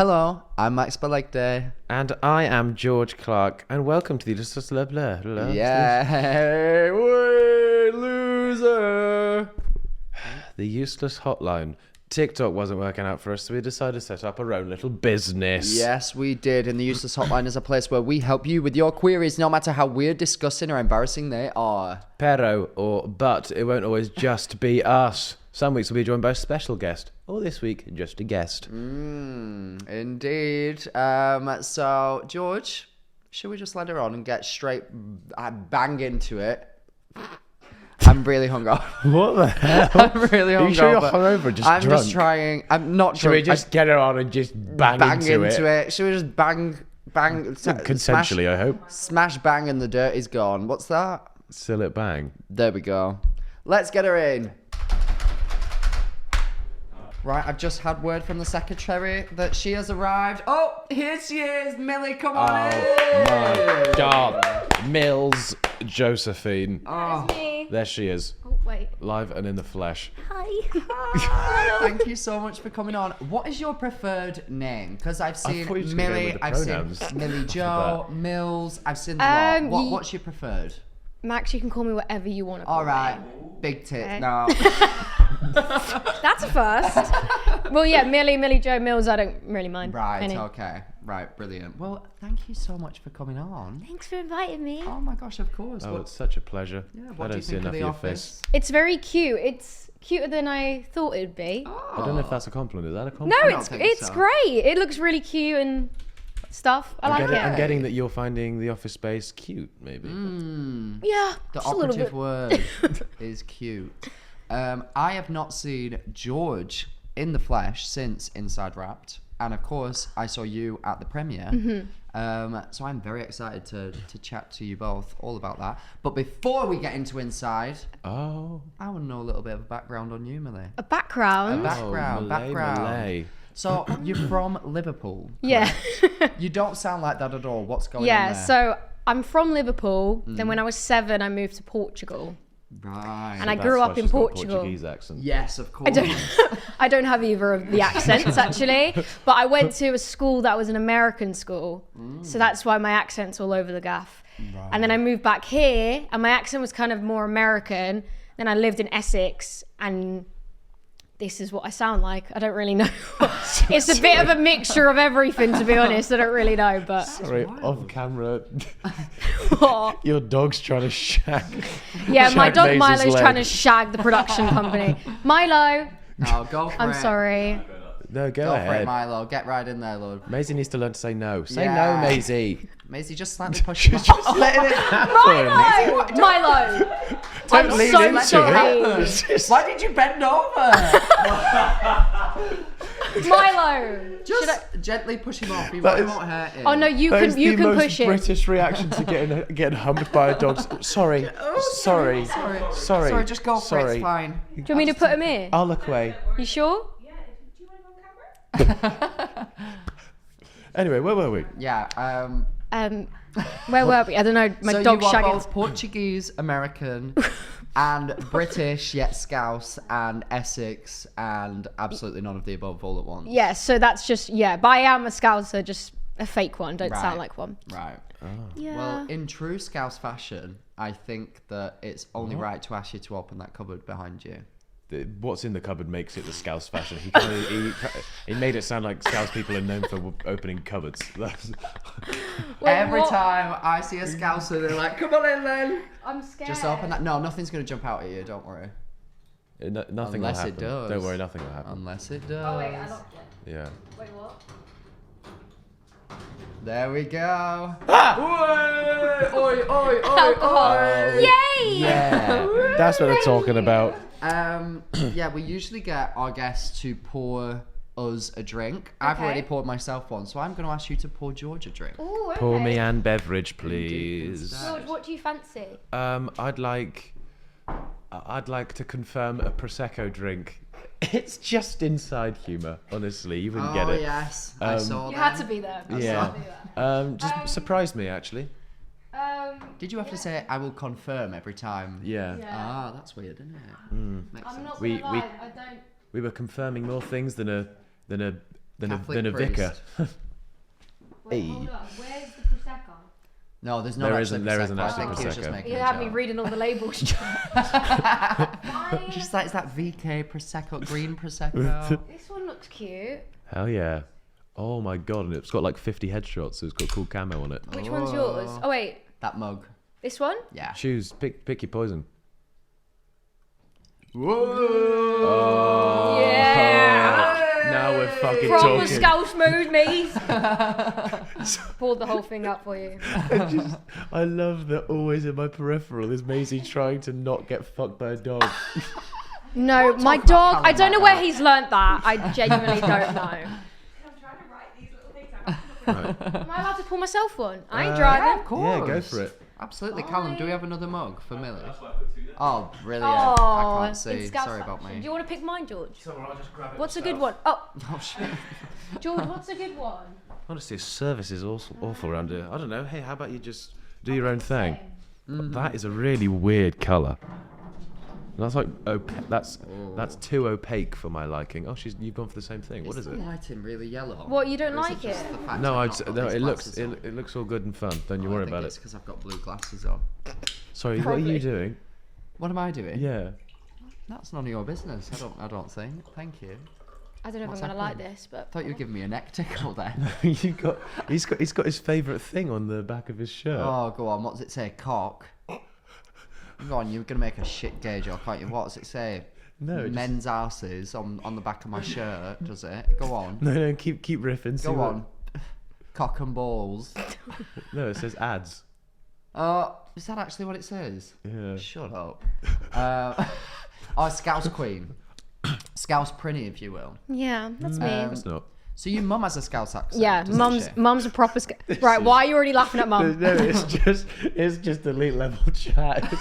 Hello, I'm Max Balegde. And I am George Clarke, and welcome to the Useless Hotline. Yeah, way loser. The Useless Hotline. TikTok wasn't working out for us, so we decided to set up our own little business. Yes, we did. And the Useless Hotline is a place where we help you with your queries, no matter how weird, disgusting, or embarrassing they are. But it won't always just be us. Some weeks we'll be joined by a special guest, or this week, just a guest. Indeed. So, George, should we just let her on and get straight bang into it? I'm really hungover. What the hell? I'm really hungover. Are you sure you're hungover? I'm drunk? just trying. I'm not Should drunk. we just get her on and just bang into it? Should we just bang? Consensually, I hope. Smash bang and the dirt is gone. What's that? Still it bang. There we go. Let's get her in. Right, I've just had word from the secretary that she has arrived. Oh, here she is. Millie, come on in. My God. Mills Josephine. Oh, That's me. There she is. Oh, wait. Live and in the flesh. Hi. thank you so much for coming on. What is your preferred name? Because I've seen thought you were just gonna go Millie, with the I've seen pronouns. Millie Joe, Mills. I've seen the lot. What's your preferred? Max, you can call me whatever you want to call All right, me. big tits. Okay. No. That's a first. Well, yeah, Millie Joe, Mills, I don't really mind. Right, any. okay. Right, brilliant. Well, thank you so much for coming on. Thanks for inviting me. Oh my gosh, of course. Oh, What- it's such a pleasure. yeah, I what do don't you see think enough of of the your office? face. It's very cute. It's cuter than I thought it'd be. Oh. I don't know if that's a compliment. Is that a No, compliment? I don't it's think so. great. It looks really cute and stuff. I like I'm it. getting that you're finding the office space cute, maybe. Yeah, The just a little operative bit. word is cute. I have not seen George in the flesh since Inside Wrapped. And of course, I saw you at the premiere. So I'm very excited to chat to you both all about that. But before we get into Inside, Oh. I want to know a little bit of a background on you, Millie. A background. Malay. So you're from Liverpool. Yeah. You don't sound like that at all. What's going on Yeah, there? so I'm from Liverpool. Then when I was 7, I moved to Portugal. Right. And I That's grew why up in she's got a Portugal. Portuguese accent. Yes, of course. I don't have either of the accents actually, but I went to a school that was an American school, so that's why my accent's all over the gaff. And then I moved back here, and my accent was kind of more American. Then I lived in Essex, and this is what I sound like. I don't really know. It's a bit of a mixture of everything, to be honest. I don't really know, but Sorry, off camera. What? Your dog's trying to shag. Yeah, my shag dog Maisie's Milo's leg. trying to shag the production company. Milo, No, go for it. I'm sorry. No, go Go for it, ahead. Milo. Get right in there, Lord. Maisie needs to learn to say no. Say Yeah. no, Maisie. Maisie, just slightly push him Just off. letting it happen. Milo, Don't I'm lean so into sorry. it. Why did you bend over? Milo. Just gently push him off. He That won't hurt him. Oh no, you That is can the most push it. British reaction to getting humped by a dog. Sorry. Sorry. Sorry, just go for it. It's fine. Do you want me to put him in? I'll look away. You sure? Anyway, where were we? Yeah. Where were we? I don't know. My So dog you are shagging. both Portuguese, American, and British, yet Scouse and Essex, and absolutely none of the above all at once. Yeah, so that's just But I am a Scouser, just a fake one. Don't Right. sound like one. Right. Yeah. Well, in true Scouse fashion, I think that it's only right to ask you to open that cupboard behind you. What's in the cupboard makes it the Scouse fashion. He made it sound like Scouse people are known for opening cupboards. That's- Wait, Every what? time I see a Scouser, they're like, "Come on in, then." I'm scared. Just open that. No, nothing's gonna jump out at you. Don't worry. Nothing Unless will it happen. does. Don't worry, nothing will happen. Unless it does. Oh wait, I locked it. Yeah. Wait, what? There we go. Oi, oi, oi, oi, Alcohol. oi. Yay! Yeah. That's what I'm talking about. Yeah, we usually get our guests to pour us a drink. I've Okay. already poured myself one, so I'm going to ask you to pour George a drink. Ooh, okay. Pour me an beverage, please. George, what do you fancy? I'd like to confirm a prosecco drink. It's just inside humour, honestly. You wouldn't get it. Yes, I saw You that. had to be there. Yeah. Just surprised me actually. Did you have to say I will confirm every time? Yeah. Ah, that's weird, isn't it? Makes I'm sense. not We- gonna we- lie, I don't. We were confirming more things than a than Catholic a vicar. priest. Wait, Hey. hold on. Where's the prosecco? No, there's not There actually isn't- there Prosecco. isn't I actually think he was just Prosecco. making You a had me joke. reading all the labels. Just like, is that VK Prosecco, green Prosecco? This one looks cute. Hell yeah. Oh my god, and it's got like 50 headshots, so it's got cool camo on it. Which one's yours? Oh wait, That mug. this one? Yeah. Choose, pick your poison. Whoa. Yeah. Now we're fucking Proper talking. Scouse mode, mate. Pulled the whole thing up for you. I love that always in my peripheral is Maisie trying to not get fucked by a dog. No, my talk about dog. Callum I don't like know where that. he's learnt that. I genuinely don't know. I'm trying to write these little things out. Am I allowed to pull myself one? I ain't Yeah, driving. of course. Yeah, go for it. Absolutely. Callum, do we have another mug for Millie? Oh, brilliant. Oh, I can't in see. Scouse Sorry about fashion. me. Do you want to pick mine, George? I'll just grab it What's a good one? Oh, Oh, shit. George, what's a good one? Honestly, service is awful around here. I don't know. Hey, how about you just do your own thing? That is a really weird colour. That's like that's too opaque for my liking. Oh, you've gone for the same thing. What is the it? lighting really yellow? What, you don't Or is like just it? the fact No, I've not got no. these It looks glasses on? it looks all good and fun. Don't you worry about It's it. because I've got blue glasses on. Sorry, what are Probably. you doing? What am I doing? Yeah. That's none of your business. I don't think. Thank you. I don't know if What's I'm gonna like happening? this, but Thought you were giving me a neck tickle then. He's got his favourite thing on the back of his shirt. Oh, go on. What does it say? Cock. Go on. You're gonna make a shit gay joke, aren't you? What does it say? No, it just- Men's asses on the back of my shirt. Does it? Go on. No, keep riffing. see Go what- on. Cock and balls. No, it says ads. Is that actually what it says? Yeah. Shut up. Scouse Queen. Scouse Prinny, if you will. yeah, that's me. It's not. So your mum has a Scouse accent. Yeah, doesn't she? mum's a proper. Right, why are you already laughing at mum? No, it's just elite level chat.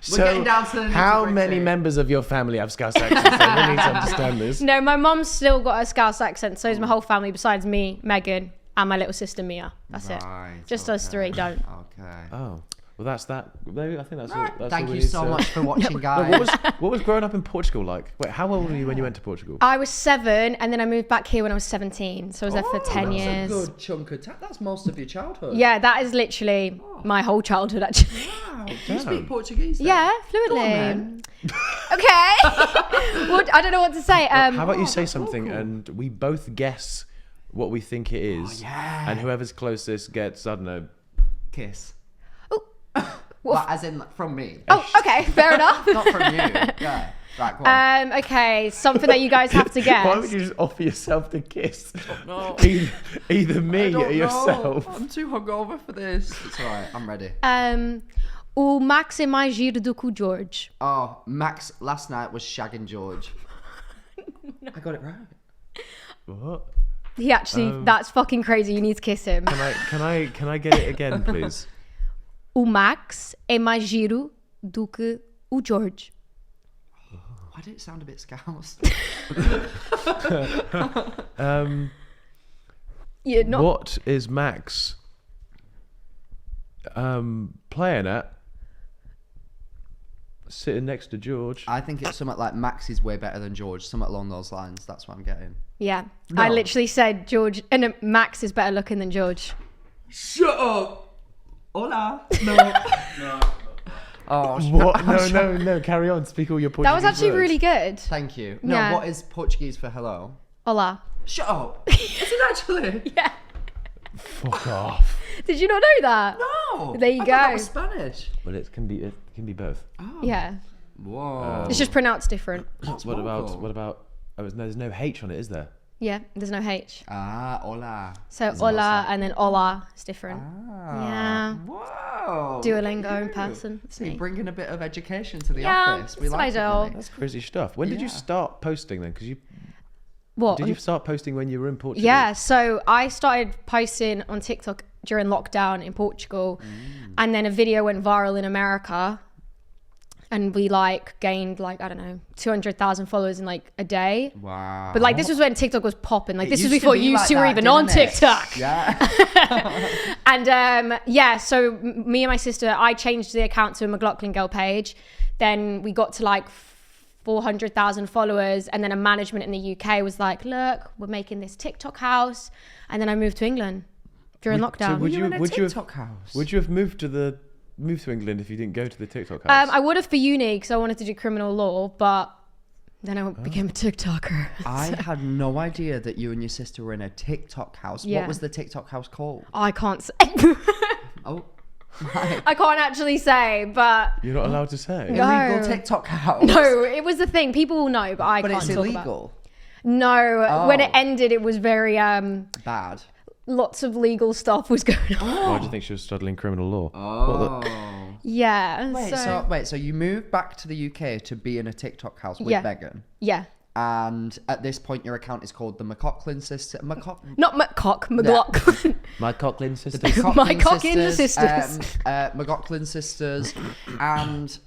So, getting down to the how nitty-gritty. many members of your family have Scouse accents? I really need to understand this. No, my mum's still got a Scouse accent. So is my whole family, besides me, Megan, and my little sister Mia. That's Right, it. Just us three don't. Okay. Oh, well, that's that. Maybe I think that's all. That's Thank all we you need so to- much for watching, No, guys. what was growing up in Portugal like? Wait, how old were you when you went to Portugal? I was 7, and then I moved back here when I was 17. So I was there for 10 that's years. a good chunk of time. That's most of your childhood. Yeah, that is literally my whole childhood, actually. Wow. Do you Damn. speak Portuguese then? Yeah, Go on, fluently. then. Okay. What, I don't know what to say. How about you say that's so something cool. and we both guess what we think it is, yeah. and whoever's closest gets, I don't know. Kiss. Oh. But as in like, from me. Oh, okay, fair enough. Not from you. Yeah. Right, go on. Okay, something that you guys have to guess. Why would you just offer yourself the kiss? No. Either me I don't or yourself. know. I'm too hungover for this. It's alright. I'm ready. O Max é mais giro do que o George. Oh, Max last night was shagging George. I got it right. What? He actually, that's fucking crazy. You need to kiss him. Can I get it again, please? O Max é mais giro do que o George. Why did it sound a bit scouse? You're not. What is Max playing at? Sitting next to George. I think it's something like Max is way better than George. Something along those lines. That's what I'm getting. Yeah, No. I literally said George, and Max is better looking than George. Shut up! Hola! No. No. Oh, What? No. Carry on. Speak all your Portuguese That was actually words. really good. Thank you. No, Yeah. what is Portuguese for hello? Hola. Shut up! Is it actually? Yeah. Fuck off. Did you not know that? No! There you I thought that go. was Spanish. Well, it can be both. Yeah. Whoa. It's just pronounced different. What about? Oh, there's no H on it, is there? Yeah, there's no H. Ah, hola. So Is hola also- and then hola is different. Ah, Yeah. Whoa. Duolingo in person. It's You're me. bringing a bit of education to the Yeah, office. We that's what like I it, do. Millie. That's crazy stuff. When did you Yeah. start posting then? Because What? did you start posting when you were in Portugal? Yeah, so I started posting on TikTok during lockdown in Portugal, and then a video went viral in America, and we gained I don't know 200,000 followers in a day. Wow. But this was when TikTok was popping. This was used to before be you like two were that, even on didn't it? TikTok. Yeah. And so me and my sister, I changed the account to a McLaughlin Girl page. Then we got to 400,000 followers. And then a management in the UK was like, look, we're making this TikTok house. And then I moved to England during lockdown. Would you in a would you have- TikTok house? Would you have moved to England if you didn't go to the TikTok house? I would have for uni because I wanted to do criminal law, but then I became a TikToker. I had no idea that you and your sister were in a TikTok house. Yeah. What was the TikTok house called? I can't say. Oh, right. I can't actually say, but You're not allowed to say. No. Illegal TikTok house. no, it was the thing. People will know, but I But can't it's talk illegal. about. No, when it Oh. ended, it was very Bad. lots of legal stuff was going on. Why do you think she was studying criminal law? Oh. Yeah. So you moved back to the UK to be in a TikTok house with Yeah. Megan. Yeah. And at this point, your account is called the McLaughlin Sister. Not McCock, McLaughlin. My Coughlin sisters. My Coughlin sisters. McLaughlin sisters. And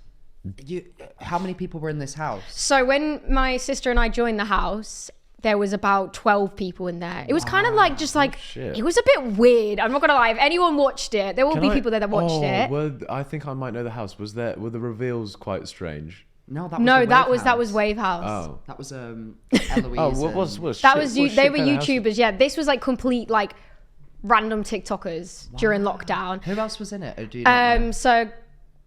how many people were in this house? So when my sister and I joined the house, there was about 12 people in there. It was kind of like, shit. it was a bit weird. I'm not gonna lie. If anyone watched it, there will be people there that watched it. Well, I think I might know the house. Were the reveals quite strange? No, that was No, the that Wave was House. Wave House. Oh. That was Eloise. Oh, what was That shit- was what they shit were kind of house- YouTubers. Yeah, this was like complete like random TikTokers during lockdown. Who else was in it? Or do you not know? So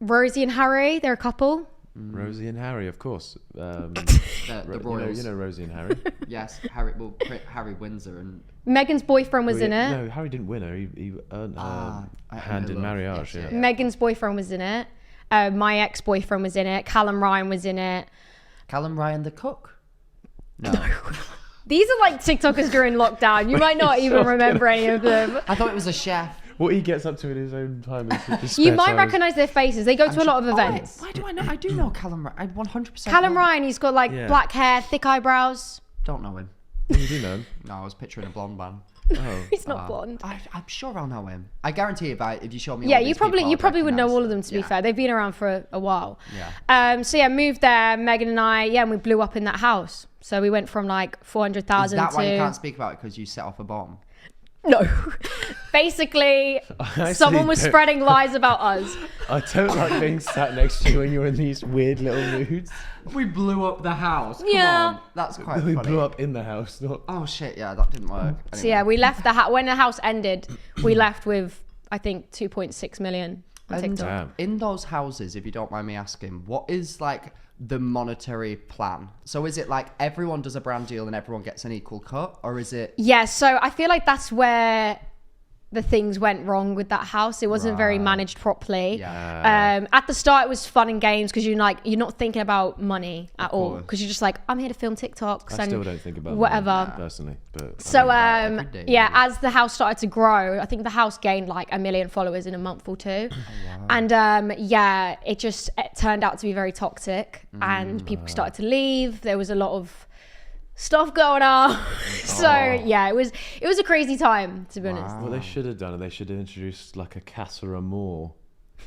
Rosie and Harry, they're a couple. Rosie and Harry, of course. The Royals. You know Rosie and Harry. Yes, Harry Windsor and Megan's boyfriend was in it. No, Harry didn't win her. He earned her hand in marriage. Yes, Yeah. Megan's boyfriend was in it. My ex-boyfriend was in it. Callum Ryan was in it. Callum Ryan the cook. No, These are like TikTokers during lockdown. You might not even remember any of them. I thought it was a chef. What he gets up to in his own time is his You spare might time is- recognize their faces. They go to a lot of Oh, wait, events. why do I know? I do know Callum Ryan. I 100%. Callum know. Ryan, he's got like Yeah. black hair, thick eyebrows. Don't know him. You do know him? No, I was picturing a blonde man. Oh. He's not blonde. I'm sure I'll know him. I guarantee if you show me. Yeah, all you these probably people, you I'd probably would know recognise all of them. To be Yeah. fair, they've been around for a while. Yeah. So yeah, moved there. Megan and I, and we blew up in that house. So we went from like Is 400,000 that to why you can't speak about it because you set off a bomb? no. Basically, someone was don't- spreading lies about us. I don't like being sat next to you when you're in these weird little moods. We blew up the house. Come Yeah. on. That's quite We funny. blew up in the house, not. Oh shit! Yeah, that didn't work. So yeah, we left the house when the house ended. We left with I think 2.6 million on And TikTok. Damn. in those houses, if you don't mind me asking, what is like the monetary plan? So is it like everyone does a brand deal and everyone gets an equal cut, or is it? Yeah, so I feel like that's where the things went wrong with that house. It wasn't very Right. managed properly. Yeah. At the start, it was fun and games because you're not thinking about money at all course. because you're just like, I'm here to film TikToks I and still don't think about whatever. money, personally, but So every day, yeah, really. as the house started to grow, I think the house gained like 1 million followers in a month or two, Oh, and yeah, it turned out to be very toxic, and people started to leave. There was a lot of stuff going on, so yeah, it was a crazy time to be honest. what they should have done, they should have introduced like a Casa Amor,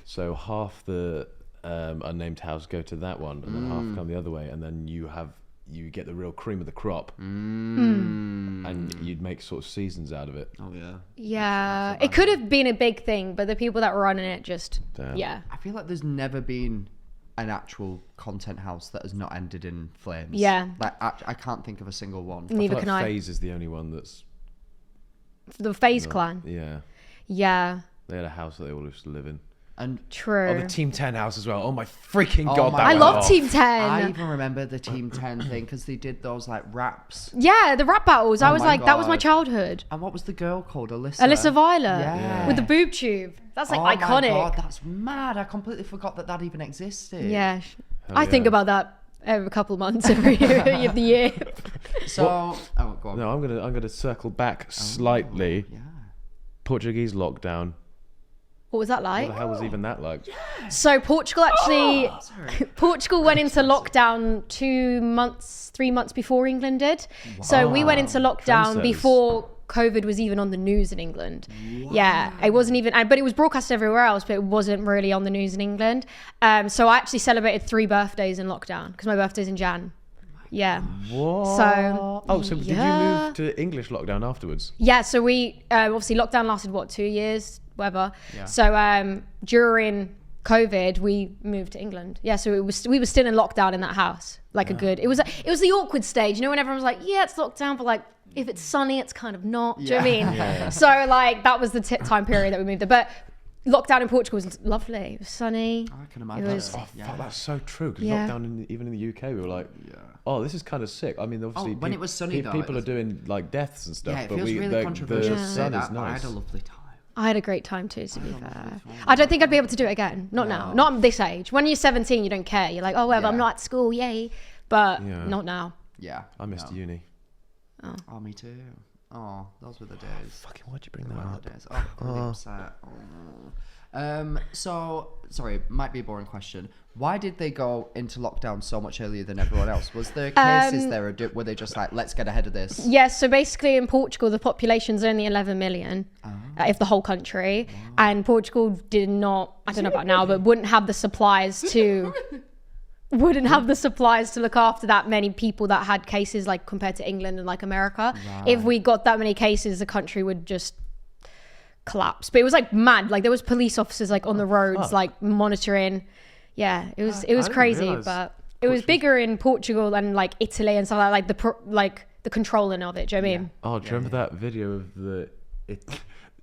so half the unnamed house go to that one, and then half come the other way, and then you get the real cream of the crop, and you'd make sort of seasons out of it. Oh yeah. Yeah, it could have been a big thing, but the people that were running it just Damn. yeah. I feel like there's never been an actual content house that has not ended in flames. Yeah. Like I can't think of a single one. Neither I can feel like I. FaZe is the only one that's The FaZe clan. yeah. Yeah, They had a house that they all used to live in. And true. Oh, the Team 10 house as well. Oh my freaking Oh god, my that I went love off. Team 10. I even remember the Team 10 thing because they did those like raps. Yeah, the rap battles. I Oh was my like, that was my God. childhood. And what was the girl called? Alyssa Violet Yeah. with the boob tube. That's like Oh my iconic. God, that's mad. I completely forgot that even existed. Yeah, Hell I think yeah. about that every couple of months every year of the year. So, oh, go on. No, I'm gonna circle back slightly. Yeah. Portuguese lockdown. What was that What like? the hell was even that like? So Portugal actually, Sorry. Portugal went into lockdown 3 months before England did. So we went into lockdown Trendsetters. before COVID was even on the news in England. Yeah, it wasn't even, but it was broadcast everywhere else, but it wasn't really on the news in England. So I actually celebrated 3 birthdays in lockdown because my birthday's in Jan. Yeah. What? So, did you yeah. move to English lockdown afterwards? Yeah, so we obviously lockdown lasted 2 years, whatever. Yeah. So during COVID, we moved to England. Yeah, so we were still in lockdown in that house. Like it was the awkward stage, you know, when everyone was like, yeah, it's lockdown, but like if it's sunny, it's kind of not. Do you know what I mean? Yeah. So like that was the time period that we moved there. But lockdown in Portugal was lovely. It was sunny. I can imagine. It was- Oh, fuck, that's so true. Because Yeah. lockdown, even in the UK, we were like, oh, this is kind of sick. I mean, obviously, when it was sunny, though, people it are doing like deaths and stuff. Yeah, it but feels really the controversial to say sun that, is but I nice. had a lovely time. I had a great time too, to be fair. I don't think I'd be able to do it again. Not now. Not at this age. When you're 17, you don't care. You're like, oh, well, Yeah. I'm not at school, yay. But Yeah. not now. Yeah. I missed uni. Oh, me too. Oh, those were the days. Fucking, why'd you bring Those that were up? the days. Oh, I'm really upset. Oh, no. So, sorry, might be a boring question. Why did they go into lockdown so much earlier than everyone else? Was there cases there, or were they just like, let's get ahead of this? Yes, so basically in Portugal, the population's only 11 million, if the whole country. And Portugal did not, I don't know about now, but wouldn't have the supplies to... wouldn't have the supplies to look after that many people that had cases, like compared to England and like America. If we got that many cases, the country would just collapse. But it was like mad. Like there was police officers like on the roads, like monitoring. Yeah, it was didn't crazy, realise but it was bigger in Portugal and like Italy and stuff like the controlling of it. Do you know what I mean? Oh, do you remember that video of the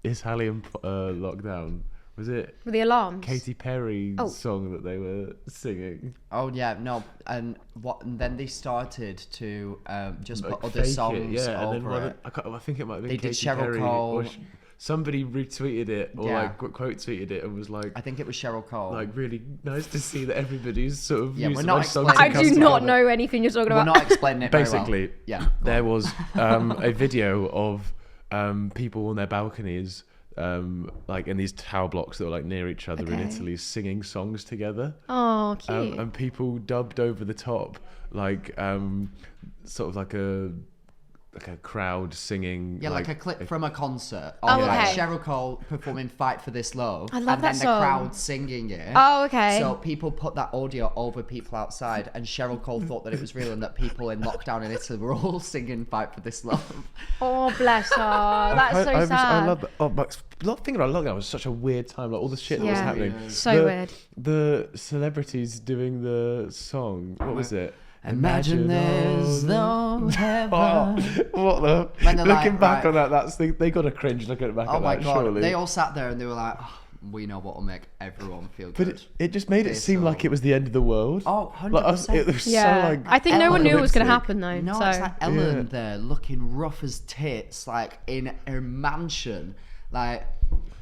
Italian lockdown? Was it With the alarms. Katy Perry's song that they were singing? Oh yeah, no, and then they started to just Like, put other fake songs and then over it. I think it might have been They did Katy Cheryl Perry, Cole. or somebody retweeted it or Yeah. like quote tweeted it and was like, I think it was Cheryl Cole. like really nice to see that everybody's sort of Yeah, used we're a not bunch of songs explaining to I come do not together. know anything you're talking We're about. not explaining it very Basically, well. Yeah, go there on. was a video of people on their balconies, like in these tower blocks that were like near each other in Okay. Italy, singing songs together. Oh, cute. And people dubbed over the top, like sort of like a crowd singing. Yeah, like a clip from a concert. Oh, Of, like okay. Cheryl Cole performing "Fight for This Love," I love and that then song. the crowd singing it. Oh, okay. So people put that audio over people outside, and Cheryl Cole thought that it was real and that people in lockdown in Italy were all singing "Fight for This Love." Oh, bless her. That's so I sad. love that. Oh, but thinking about lockdown was such a weird time. Like all the shit that was Yeah. happening. So weird. The celebrities doing the song. What was it? Imagine there's no heaven. Oh, what the? When they're Looking like, back right. on that, they got a cringe looking back Oh at my that. god! Surely. They all sat there and they were like, oh, "We know what will make everyone feel But good." it just made it This seem song. like it was the end of the world. Oh, Like, 100%. it was Yeah. so like. I think no one knew it was going to apocalyptic. happen though. No, so. it's like Ellen Yeah. there looking rough as tits, like in her mansion. Like,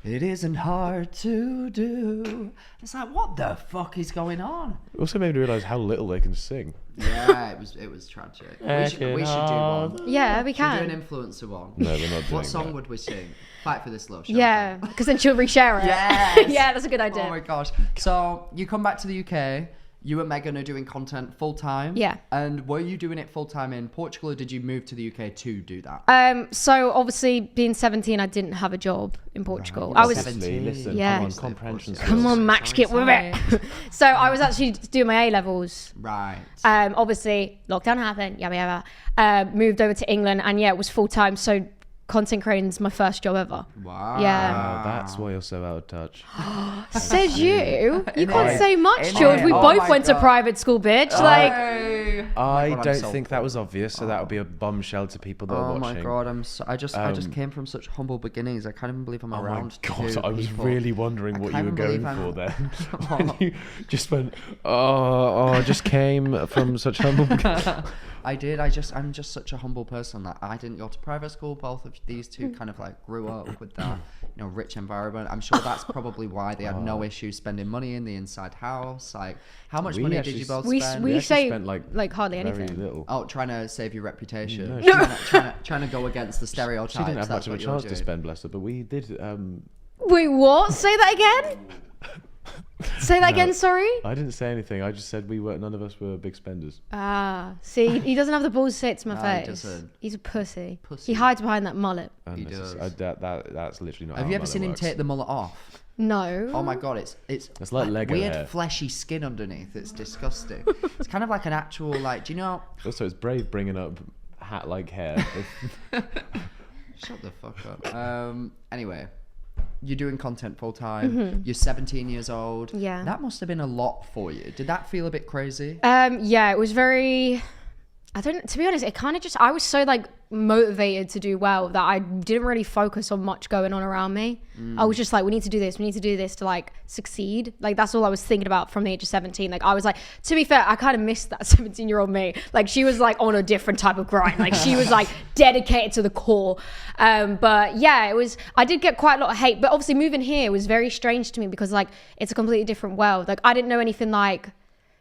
it isn't hard to do. It's like, what the fuck is going on? It also made me realise how little they can sing. Yeah, it was tragic. We should do one. Yeah, we Should we do can. an influencer one? No, we're not doing What song that. would we sing? Fight for This Love. Cheryl Yeah, Cole. because then she'll reshare it. Yes. Yeah, that's a good idea. Oh my gosh. So you come back to the UK. You and Megan are doing content full time. Yeah. And were you doing it full time in Portugal, or did you move to the UK to do that? So obviously being 17, I didn't have a job in Portugal. Right. I was 17. Listen, Yeah. come on, comprehension skills. Come on, Max, get with it. So I was actually doing my A levels. Right. Obviously lockdown happened. Yabba yabba. Moved over to England, and yeah, it was full time. So content creating's my first job ever. Wow. Yeah. Wow, that's why you're so out of touch. Says you. You In can't it. say much, In George. it. We Oh both my went to God. private school, bitch. Like, Hey. I God, I'm don't so think that was obvious, so that would be a bombshell to people that are Oh watching. my god, I just Um, came from such humble beginnings. I can't even believe I'm Oh my around. god, two I was people. really wondering I what you can't were believe going for I'm- then. When you just went, I just came from such humble. I did. I'm just such a humble person that I didn't go to private school. Both of these two kind of like grew up with that, rich environment. I'm sure that's probably why they had no issue spending money in the inside house. Like, how much We money did actually you both we spend? we actually say spent, like hardly Very anything. little. Oh, trying to save your reputation. No, Trying to go against the stereotypes. She didn't have That's much of a what you're chance to doing. spend, bless her, but we did. Wait, what? Say that again. Say that No. again. Sorry. I didn't say anything. I just said none of us were big spenders. Ah, see, he doesn't have the balls to say it to my No, he face. doesn't. He's a pussy. Pussy. He hides behind that mullet. He does. That's literally not. Have how you ever mullet seen him works. take the mullet off? No. Oh my god, it's It's like Lego weird hair. fleshy skin underneath. It's disgusting. It's kind of like an actual do you know? Also, it's brave bringing up hat-like hair. Shut the fuck up. Anyway, you're doing content full time. You're 17 years old. Yeah. That must have been a lot for you. Did that feel a bit crazy? Yeah, it was very, to be honest, it kind of just, I was so like motivated to do well that I didn't really focus on much going on around me. I was just like, we need to do this to like succeed. Like that's all I was thinking about from the age of 17. Like I was like, to be fair, I kind of missed that 17-year-old me. Like she was like on a different type of grind. Like she was like dedicated to the core. But yeah, I did get quite a lot of hate, but obviously moving here was very strange to me because like it's a completely different world. Like I didn't know anything like,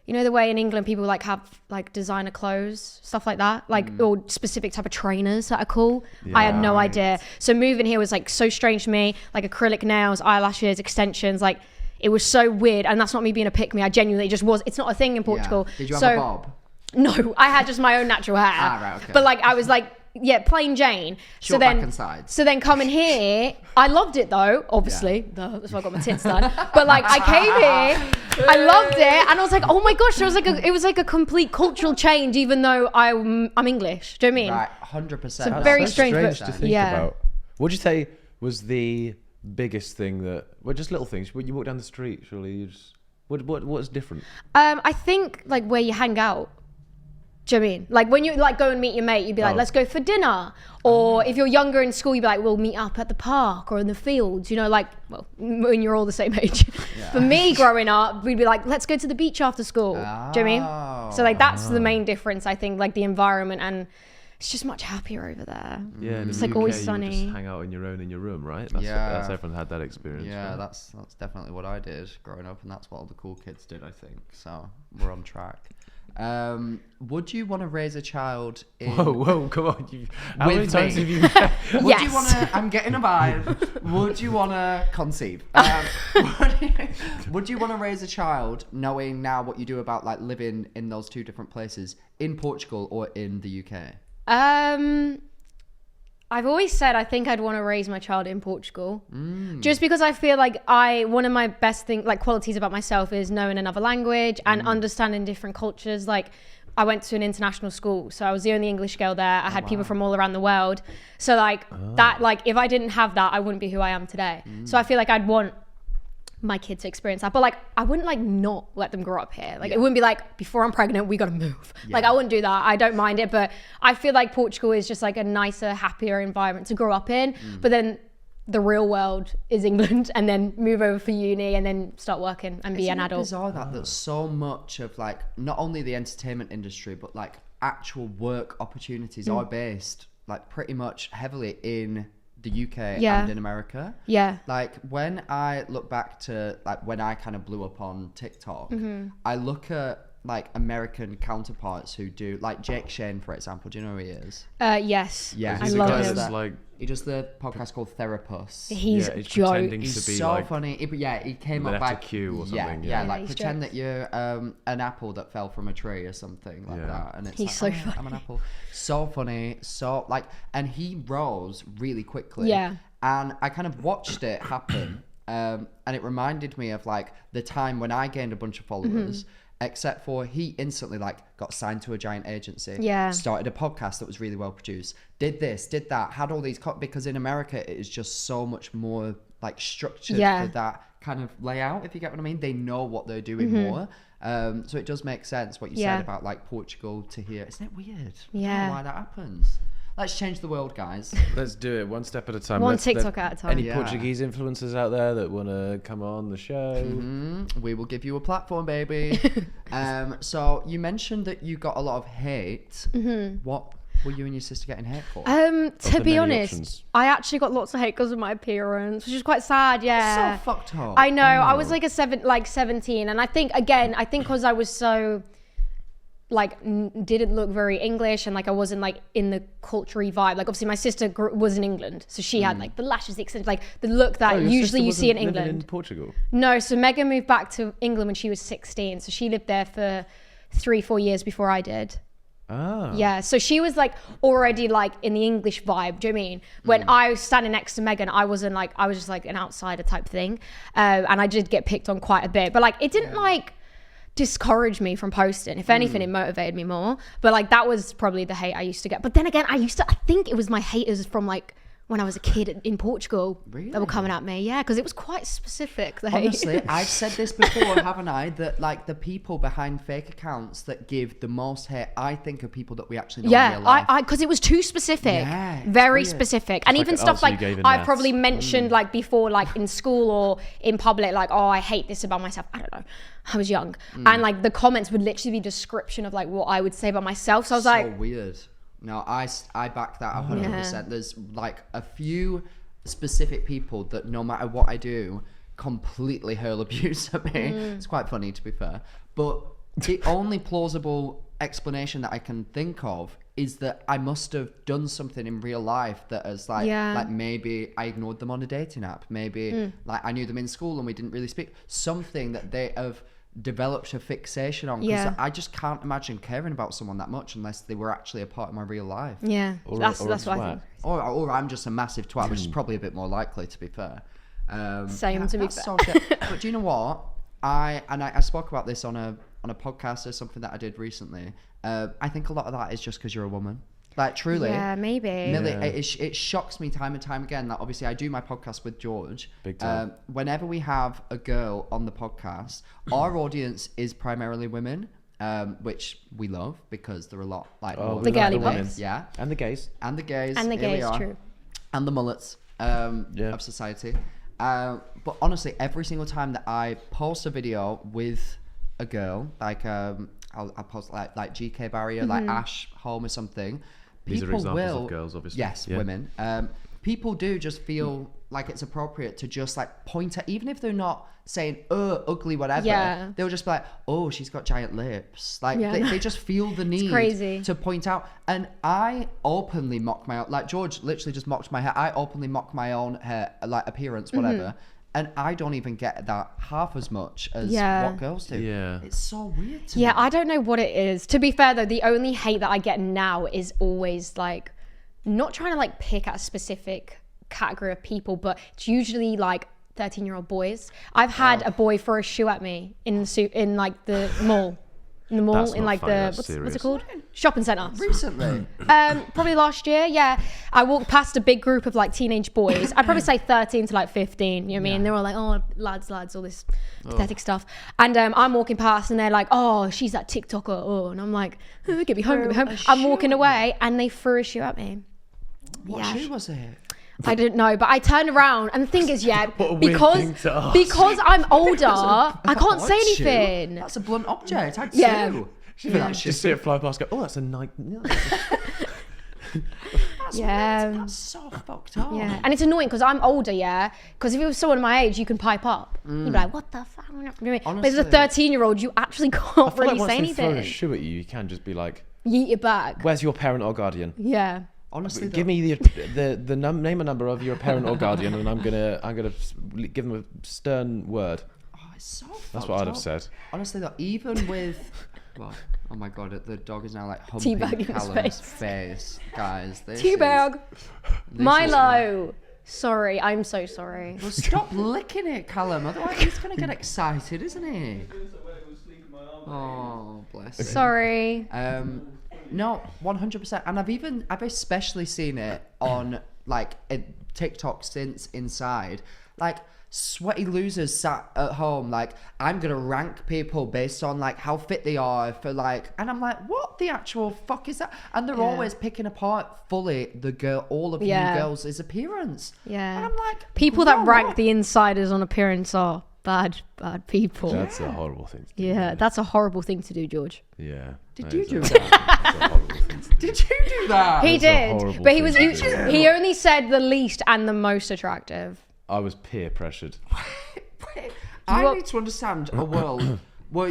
you know, the way in England people like have like designer clothes, stuff like that, like or specific type of trainers that are cool. Yeah. I had no idea. So moving here was like so strange to me, like acrylic nails, eyelashes, extensions, like it was so weird. And that's not me being a pick me. I genuinely just was. It's not a thing in Portugal. Yeah. Did you have a bob? No, I had just my own natural hair. Right, okay. But like I was like, yeah, plain Jane. Short back and sides. So then coming here, I loved it though, obviously. That's why I got my tits done. But like I came here, I loved it, and I was like, oh my gosh, it was like a complete cultural change, even though I'm English. Do you know what I mean? Right, 100%. It's a very so strange, but to think about. What'd you say was the biggest thing that? Well, just little things. When you walk down the street, surely you just. What's different? I think like where you hang out. Do you know what I mean? Like when you like go and meet your mate, you'd be like, let's go for dinner. Or if you're younger in school, you'd be like, we'll meet up at the park or in the fields, you know, like, well, when you're all the same age. For me growing up, we'd be like, let's go to the beach after school. Do you know what I mean? So like that's the main difference, I think, like the environment, and it's just much happier over there. Yeah, in it's the like UK, always you sunny. just hang out in your room, right? That's everyone had that experience. Yeah, right? that's definitely what I did growing up, and that's what all the cool kids did, I think. So we're on track. Would you want to raise a child in... Whoa, come on. How many With times me. have you... Yes. you want to... I'm getting a vibe. Would you want to conceive? Would you want to raise a child knowing now what you do about like living in those two different places, in Portugal or in the UK? I've always said I think I'd want to raise my child in Portugal, just because I feel like one of my best qualities about myself is knowing another language and understanding different cultures. Like I went to an international school, so I was the only English girl there. I had people from all around the world. So that, like if I didn't have that, I wouldn't be who I am today. So I feel like I'd want my kid to experience that, but like I wouldn't like not let them grow up here. Like it wouldn't be like before I'm pregnant we gotta move. Like I wouldn't do that. I don't mind it, but I feel like Portugal is just like a nicer, happier environment to grow up in. But then the real world is England, and then move over for uni and then start working and be an adult. It's bizarre that so much of like not only the entertainment industry but like actual work opportunities are based like pretty much heavily in the UK and in America. Yeah. Like when I look back to like when I kind of blew up on TikTok, I look at like American counterparts who do like Jake Shane, for example. Do you know who he is? Yes. Yeah, I he's love the guy him. that's like he does the podcast called Therapist. He's a he's joke. pretending He's to be so like funny. He came up letter by Q or something. Yeah, Yeah, like he's pretend jokes. that you're an apple that fell from a tree or something like that. And it's He's like, so I'm an apple. So funny. So like, and he rose really quickly. Yeah. And I kind of watched it happen. And it reminded me of like the time when I gained a bunch of followers. Except for he instantly like got signed to a giant agency, started a podcast that was really well produced, did this, did that, had all these because in America it is just so much more like structured for that kind of layout, if you get what I mean. They know what they're doing more. So it does make sense what you said about like Portugal to here. Isn't it weird? I don't know why that happens. Let's change the world, guys. Let's do it one step at a time. One TikTok at a time. Any Portuguese influencers out there that want to come on the show? We will give you a platform, baby. So you mentioned that you got a lot of hate. What were you and your sister getting hate for? To be honest, options? I actually got lots of hate because of my appearance, which is quite sad. Yeah, So fucked up. I know. I was like 17, and I think because I was so didn't look very English, and like I wasn't like in the culture-y vibe. Like obviously my sister was in England, so she had like the lashes, the extensions, like the look that Your usually sister you see in wasn't living England. in Portugal? No, so Megan moved back to England when she was 16, so she lived there for 3-4 years before I did. Ah. Yeah, so she was like already like in the English vibe. Do you know what I mean? When I was standing next to Megan, I was just like an outsider type thing, and I did get picked on quite a bit, but like it didn't like discourage me from posting. If anything, it motivated me more. But like that was probably the hate I used to get. But then again, I think it was my haters from like when I was a kid in Portugal. Really? That were coming at me. Yeah, because it was quite specific. Honestly, I've said this before, haven't I? That like the people behind fake accounts that give the most hate, I think, are people that we actually know in real life. because it was too specific. Yeah, it's very weird. specific. And like even an stuff answer you like gave in I maths. probably mentioned like before, like in school or in public, like, oh, I hate this about myself. I don't know. I was young. And like the comments would literally be description of like what I would say about myself. So I was So like, weird. No, I back that 100%. Yeah. There's like a few specific people that no matter what I do, completely hurl abuse at me. It's quite funny, to be fair. But the only plausible explanation that I can think of is that I must have done something in real life that has like maybe I ignored them on a dating app. Maybe like I knew them in school and we didn't really speak. Something that they have developed a fixation on, because I just can't imagine caring about someone that much unless they were actually a part of my real life. yeah, Or that's a what I twat. think. Or I'm just a massive twat, which is probably a bit more likely, to be fair. Same, to be that's fair. so shit. But do you know what? I spoke about this on a podcast or something that I did recently. I think a lot of that is just because you're a woman. Like, truly. Yeah, maybe. Milli, Yeah. it shocks me time and time again that obviously I do my podcast with George. Big time. Whenever we have a girl on the podcast, our audience is primarily women, which we love because they're a lot like Oh, more we The like girly women. ones. Yeah, And the gays. and the gays, And the here we gays, are. true. And the mullets Yeah. of society. But honestly, every single time that I post a video with a girl, like I'll post like GK Barrier, like Ash Home or something. These are People examples will, of girls, obviously. Yes, Yeah. women. People do just feel like it's appropriate to just like point at, even if they're not saying ugly, whatever. Yeah. They'll just be like, oh, she's got giant lips. Like Yeah. they just feel the need crazy. to point out. And I openly mock my own, like George literally just mocked my hair. I openly mock my own hair, like appearance, whatever. And I don't even get that half as much as what girls do. Yeah. It's so weird to Yeah, me. I don't know what it is. To be fair though, the only hate that I get now is always like not trying to like pick at a specific category of people, but it's usually like 13-year-old boys. I've had a boy throw a shoe at me in like the mall. In the mall, That's in not like funny, the that's what's serious. it called? Shopping centre. Recently. Probably last year, yeah. I walked past a big group of like teenage boys. I'd probably say 13 to like 15, you know what I mean? They're all like, oh, lads, all this pathetic stuff. And I'm walking past and they're like, oh, she's that TikToker. Oh, and I'm like, oh, get me home. I'm walking away and they threw a shoe at me. What shoe was it? I didn't know, but I turned around and the thing is, yeah, What a weird thing to ask. because I'm older, I can't say What shoe? anything. That's a blunt object. I'd Yeah. sue. Just see it fly past, go, oh, that's a Nike. Yeah. That's so fucked up. Yeah, and it's annoying because I'm older, yeah. Because if it was someone my age, you can pipe up. You'd be like, "What the fuck?" But as a Honestly. 13-year-old, you actually I can't feel really like say once they throw a anything. shoe at you, you can just be like, Yeet it back. where's your parent or guardian? Yeah. Honestly, Give me the name and number of your parent or guardian, and I'm gonna give them a stern word. Oh, it's so That's fucked what I'd have up. said. Honestly, though, even with, well, oh my god, the dog is now like humping Teabagging his Callum's face. face, guys. This Teabag. is- Milo. Sorry, I'm so sorry. Well, stop licking it, Callum. Otherwise, he's gonna get excited, isn't he? Oh, bless him. Sorry. No, 100%. And I've especially seen it on like TikTok since Inside. Like sweaty losers sat at home like, I'm gonna rank people based on like how fit they are for like, and I'm like, what the actual fuck is that? And they're Yeah. always picking apart fully all of Yeah. you girls' appearance. Yeah. And I'm like, People that grow rank up. the insiders on appearance are bad people. That's a horrible thing to do. Yeah, that's a horrible thing to do, George. Yeah. Did that you is do a- that? That's a horrible thing to do. Did you do that? He That's a did, horrible but he thing to do. he only said the least and the most attractive. I was peer pressured. I What- need to understand a world where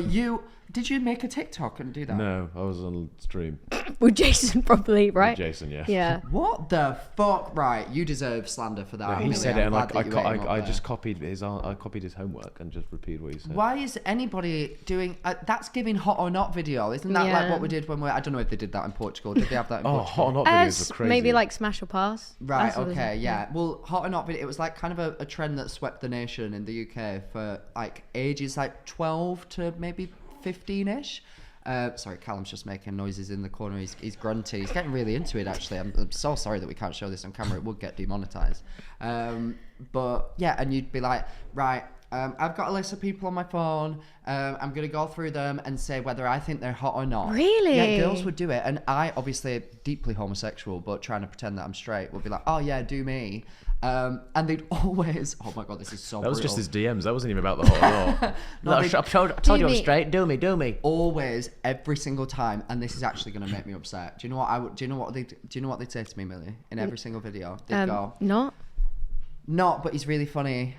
did you make a TikTok and do that? No, I was on stream. With Jason, probably, right? Jason, yeah. Yeah. What the fuck? Right, you deserve slander for that. He Milli. said I'm it, and glad that you ate him up I there. just copied his homework and just repeated what he said. Why is anybody doing? That's giving hot or not video, isn't that like Yeah. what we did when I don't know if they did that in Portugal. Did they have that in Oh, Portugal? hot or not videos are crazy. Maybe like smash or pass. Right. That's what it Okay. is. Yeah. Well, hot or not video. It was like kind of a trend that swept the nation in the UK for like ages like 12 to maybe 15ish. Sorry, Callum's just making noises in the corner. He's grunty. He's getting really into it, actually. I'm so sorry that we can't show this on camera. It would get demonetized. But yeah, and you'd be like, right, I've got a list of people on my phone. I'm going to go through them and say whether I think they're hot or not. Really? Yeah, girls would do it. And I, obviously, deeply homosexual, but trying to pretend that I'm straight, would be like, oh yeah, do me. And they'd always, oh my God, this is so That was brutal. just his DMs. That wasn't even about the whole lot. No, I they- told you I'm me. straight. Do me. Always, every single time, and this is actually going to make me upset. Do you know what I would? Do you know what they'd say to me, Millie? In every single video, they'd go, Not. but he's really funny.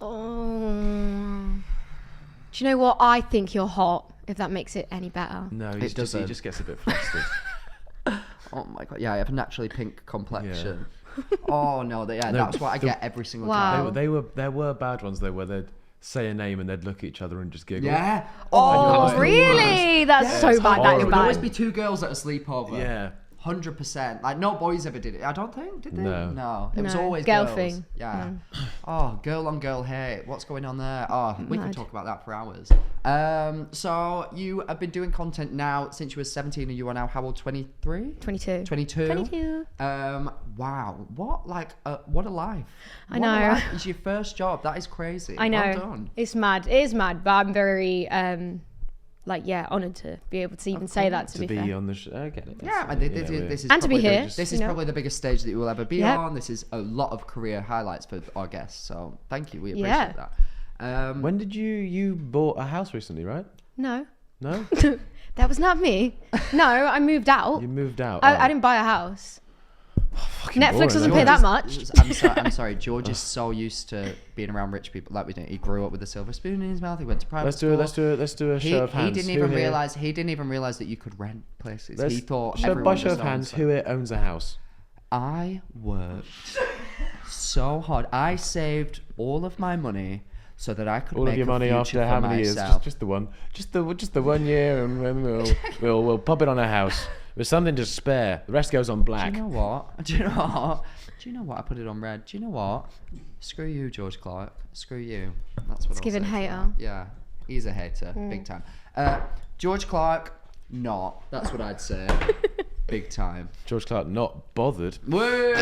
Oh. Do you know what? I think you're hot, if that makes it any better. No, It he doesn't. just gets a bit flustered. Oh my God, yeah, I have a naturally pink complexion. Oh no, that's what I get every single Wow. time. There were bad ones though, where they'd say a name and they'd look at each other and just giggle. Yeah. Oh, like, really? That's so it's bad. That horrible. is There would always bad. be two girls at a sleepover. Yeah. 100%. Like, no boys ever did it. I don't think, did they? No. It was No, always girl girls. thing. Yeah. Oh, girl on girl hate. What's going on there? Oh, we could Mad. talk about that for hours. So you have been doing content now since you were 17, and you are now how old? 23? 22. 22. 22. Wow. What a life. I What a know. life. It's your first job. That is crazy. I know. Well done. It's mad. It is mad, but I'm very, honoured to be able to even say that, to To be fair. be on the show. I get it. Yeah, and this is And to be probably here, This you is know. probably the biggest stage that you will ever be Yep. on. This is a lot of career highlights for our guests. So thank you. We appreciate Yeah. that. When did you bought a house recently, right? No. No? That was not me. No, I moved out. You moved out. I didn't buy a house. Fucking Netflix boring, doesn't isn't pay it? that much. I'm sorry. George is so used to being around rich people like we didn't. He grew up with a silver spoon in his mouth. He went to private Let's school. do a show of hands. He didn't Who even here- realize. He didn't even realize that you could rent places. Let's- He thought show, everyone by just show of owns hands, them. who here owns a house? I worked so hard. I saved all of my money so that I could All make of your a money future after for how many years? myself. Just the one. Just the 1 year, and we'll pop it on a house with something to spare. The rest goes on black. Do you know what? Do you know what? I put it on red. Do you know what? Screw you, George Clarke. Screw you. That's what. It's I'll giving say to hater. that. Yeah, he's a hater, big time. George Clarke, not. That's what I'd say, big time. George Clarke not bothered. Woo!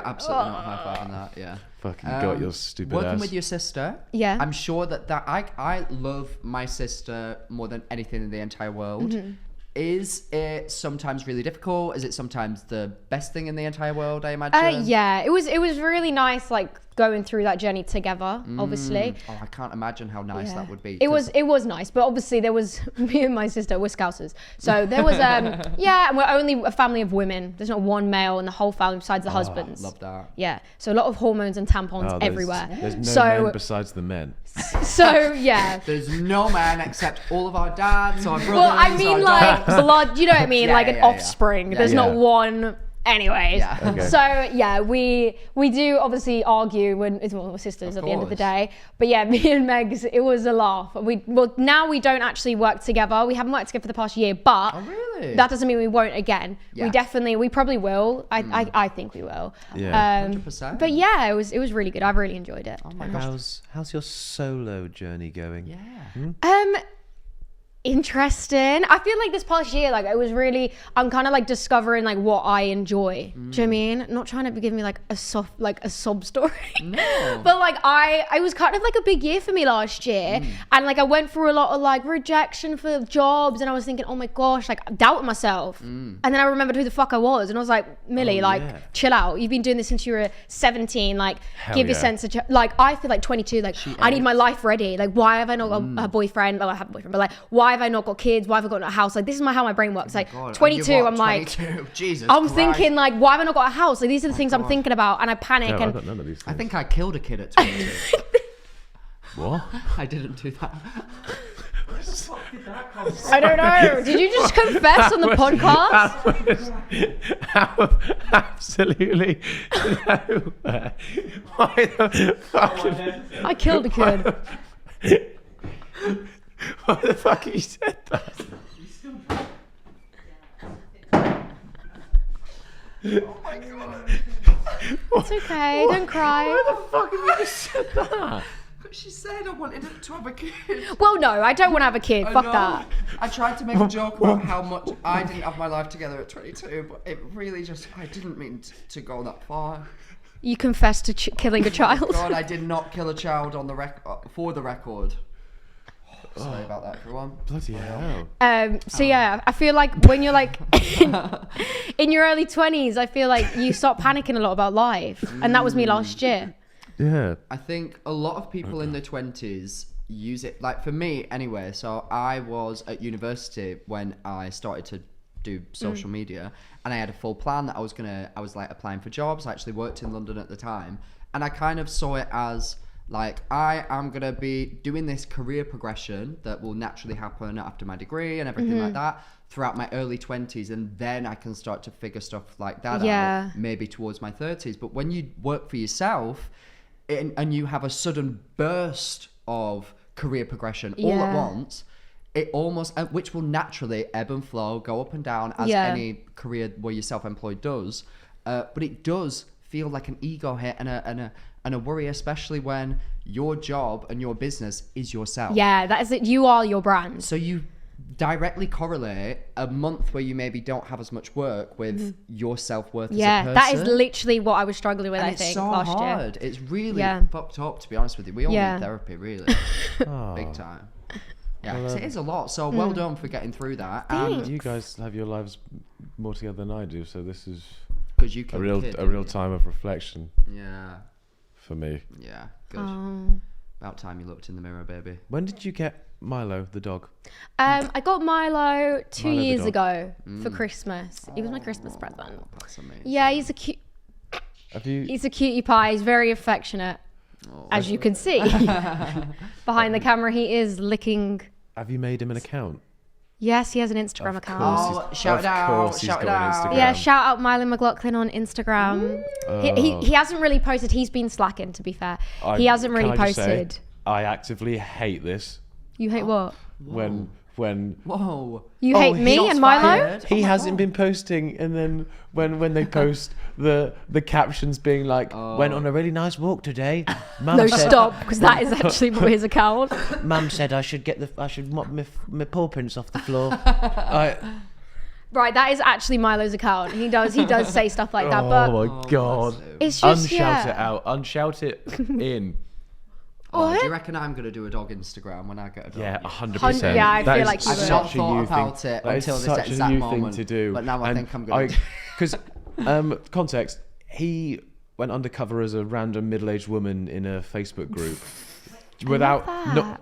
Absolutely not high-fiving that. Yeah. Fucking got your stupid Working ass. with your sister. Yeah. I'm sure that I love my sister more than anything in the entire world. Mm-hmm. Is it sometimes really difficult? Is it sometimes the best thing in the entire world, I imagine? Yeah, it was really nice, like going through that journey together. Obviously, Oh, I can't imagine how nice Yeah. that would be. It was nice, but obviously there was me and my sister. We're Scousers, so there was yeah, and we're only a family of women. There's not one male in the whole family besides the husbands. Love that. Yeah, so a lot of hormones and tampons Oh, there's- everywhere. There's no so men besides the men. so yeah. There's no man except all of our dads, our brothers. Well, I mean, our like dogs. blood. You know what I mean? Yeah, like yeah, an yeah. offspring. Yeah, There's yeah. not one. Anyways, Yeah. Okay. so yeah, we do obviously argue when we're sisters at the end of the course. day. But yeah, me and Megs, it was a laugh. Now we don't actually work together. We haven't worked together for the past year, but Oh, really? that doesn't mean we won't again. Yeah. We probably will. I think we will. Yeah. 100%. But yeah, it was really good. I've really enjoyed it. Oh my gosh. How's your solo journey going? Yeah. Interesting. I feel like this past year, like I'm kind of like discovering like what I enjoy. Do you know what I mean? Not trying to give me like a sob story. No. But like I was kind of like a big year for me last year, and like I went through a lot of like rejection for jobs, and I was thinking, oh my gosh, like doubting myself. And then I remembered who the fuck I was, and I was like, Millie, Oh, like yeah. chill out. You've been doing this since you were 17. Like Hell give your yeah. sense of like I feel like 22. Like I need my life ready. Like why have I not got a boyfriend? Well, I have a boyfriend, but like why have I not got kids? Why have I got a house? Like this is how my brain works. Like God, 22, you're what, I'm like 22? Jesus I'm Christ. thinking like why have I not got a house? Like these are the things I'm thinking about, and I panic. No, I've and got none of these things. I think I killed a kid at 22. What? I didn't do that. I don't know. Did you just confess on the podcast? Absolutely nowhere. Why the fuck? I killed a kid. Why the fuck have you said that? It's okay. Don't cry. Why the fuck have you just said that? But she said I wanted to have a kid. Well, no, I don't want to have a kid. Fuck know. that. I tried to make a joke about how much I didn't have my life together at 22, but it really I didn't mean to go that far. You confessed to killing a child. God, I did not kill a child on the for the record. Sorry about that, everyone. Bloody hell. So yeah, I feel like when you're like in your early 20s, I feel like you start panicking a lot about life, and that was me last year. Yeah. I think a lot of people in their 20s use it, like for me anyway. So I was at university when I started to do social media, and I had a full plan that I was like applying for jobs. I actually worked in London at the time, and I kind of saw it as like, I am going to be doing this career progression that will naturally happen after my degree and everything like that throughout my early 20s, and then I can start to figure stuff like that out maybe towards my 30s. But when you work for yourself and you have a sudden burst of career progression all at once, it almost, which will naturally ebb and flow, go up and down as any career where you're self-employed does, but it does feel like an ego hit and a worry, especially when your job and your business is yourself. Yeah, that is it. You are your brand. So you directly correlate a month where you maybe don't have as much work with your self-worth as a person. That is literally what I was struggling with, and I think, so last hard. year. It's really fucked up, to be honest with you. We all need therapy, really. Big time. Yeah, well, it is a lot. So well done for getting through that. Thanks. And You guys have your lives more together than I do, so this is because you a real time of reflection Yeah. for me. Yeah. Good. About time you looked in the mirror, baby. When did you get Milo, the dog? I got Milo 2 Milo the years dog. ago for Christmas. He was my Christmas present. That's amazing. Yeah, he's a cute. Have you? He's a cutie pie. He's very affectionate, as you can see. Behind the camera, he is licking. Have you made him an account? Yes, he has an Instagram account. Oh, shout it out! Shout it out! Yeah, shout out Milo McLaughlin on Instagram. He hasn't really posted. He's been slacking, to be fair. He hasn't really Can I just say, posted. I actively hate this. You hate what? When Whoa! You hate me Shots and Milo? fired. he hasn't been posting, and then when they post the captions being like, went on a really nice walk today. Mum No, said, stop, because that is actually his account. Mum said I should mop my paw prints off the floor. Right, that is actually Milo's account. He does say stuff like that, but Oh my god! it's just Unshout it out. Unshout it in. Do you reckon I'm gonna do a dog Instagram when I get a dog? Yeah, 100%. Yeah, I That feel is like you I've would. not such a thought you about thing. it That is until this such a exact you moment. thing to do. But now I And think I'm gonna. Because context, he went undercover as a random middle-aged woman in a Facebook group without that.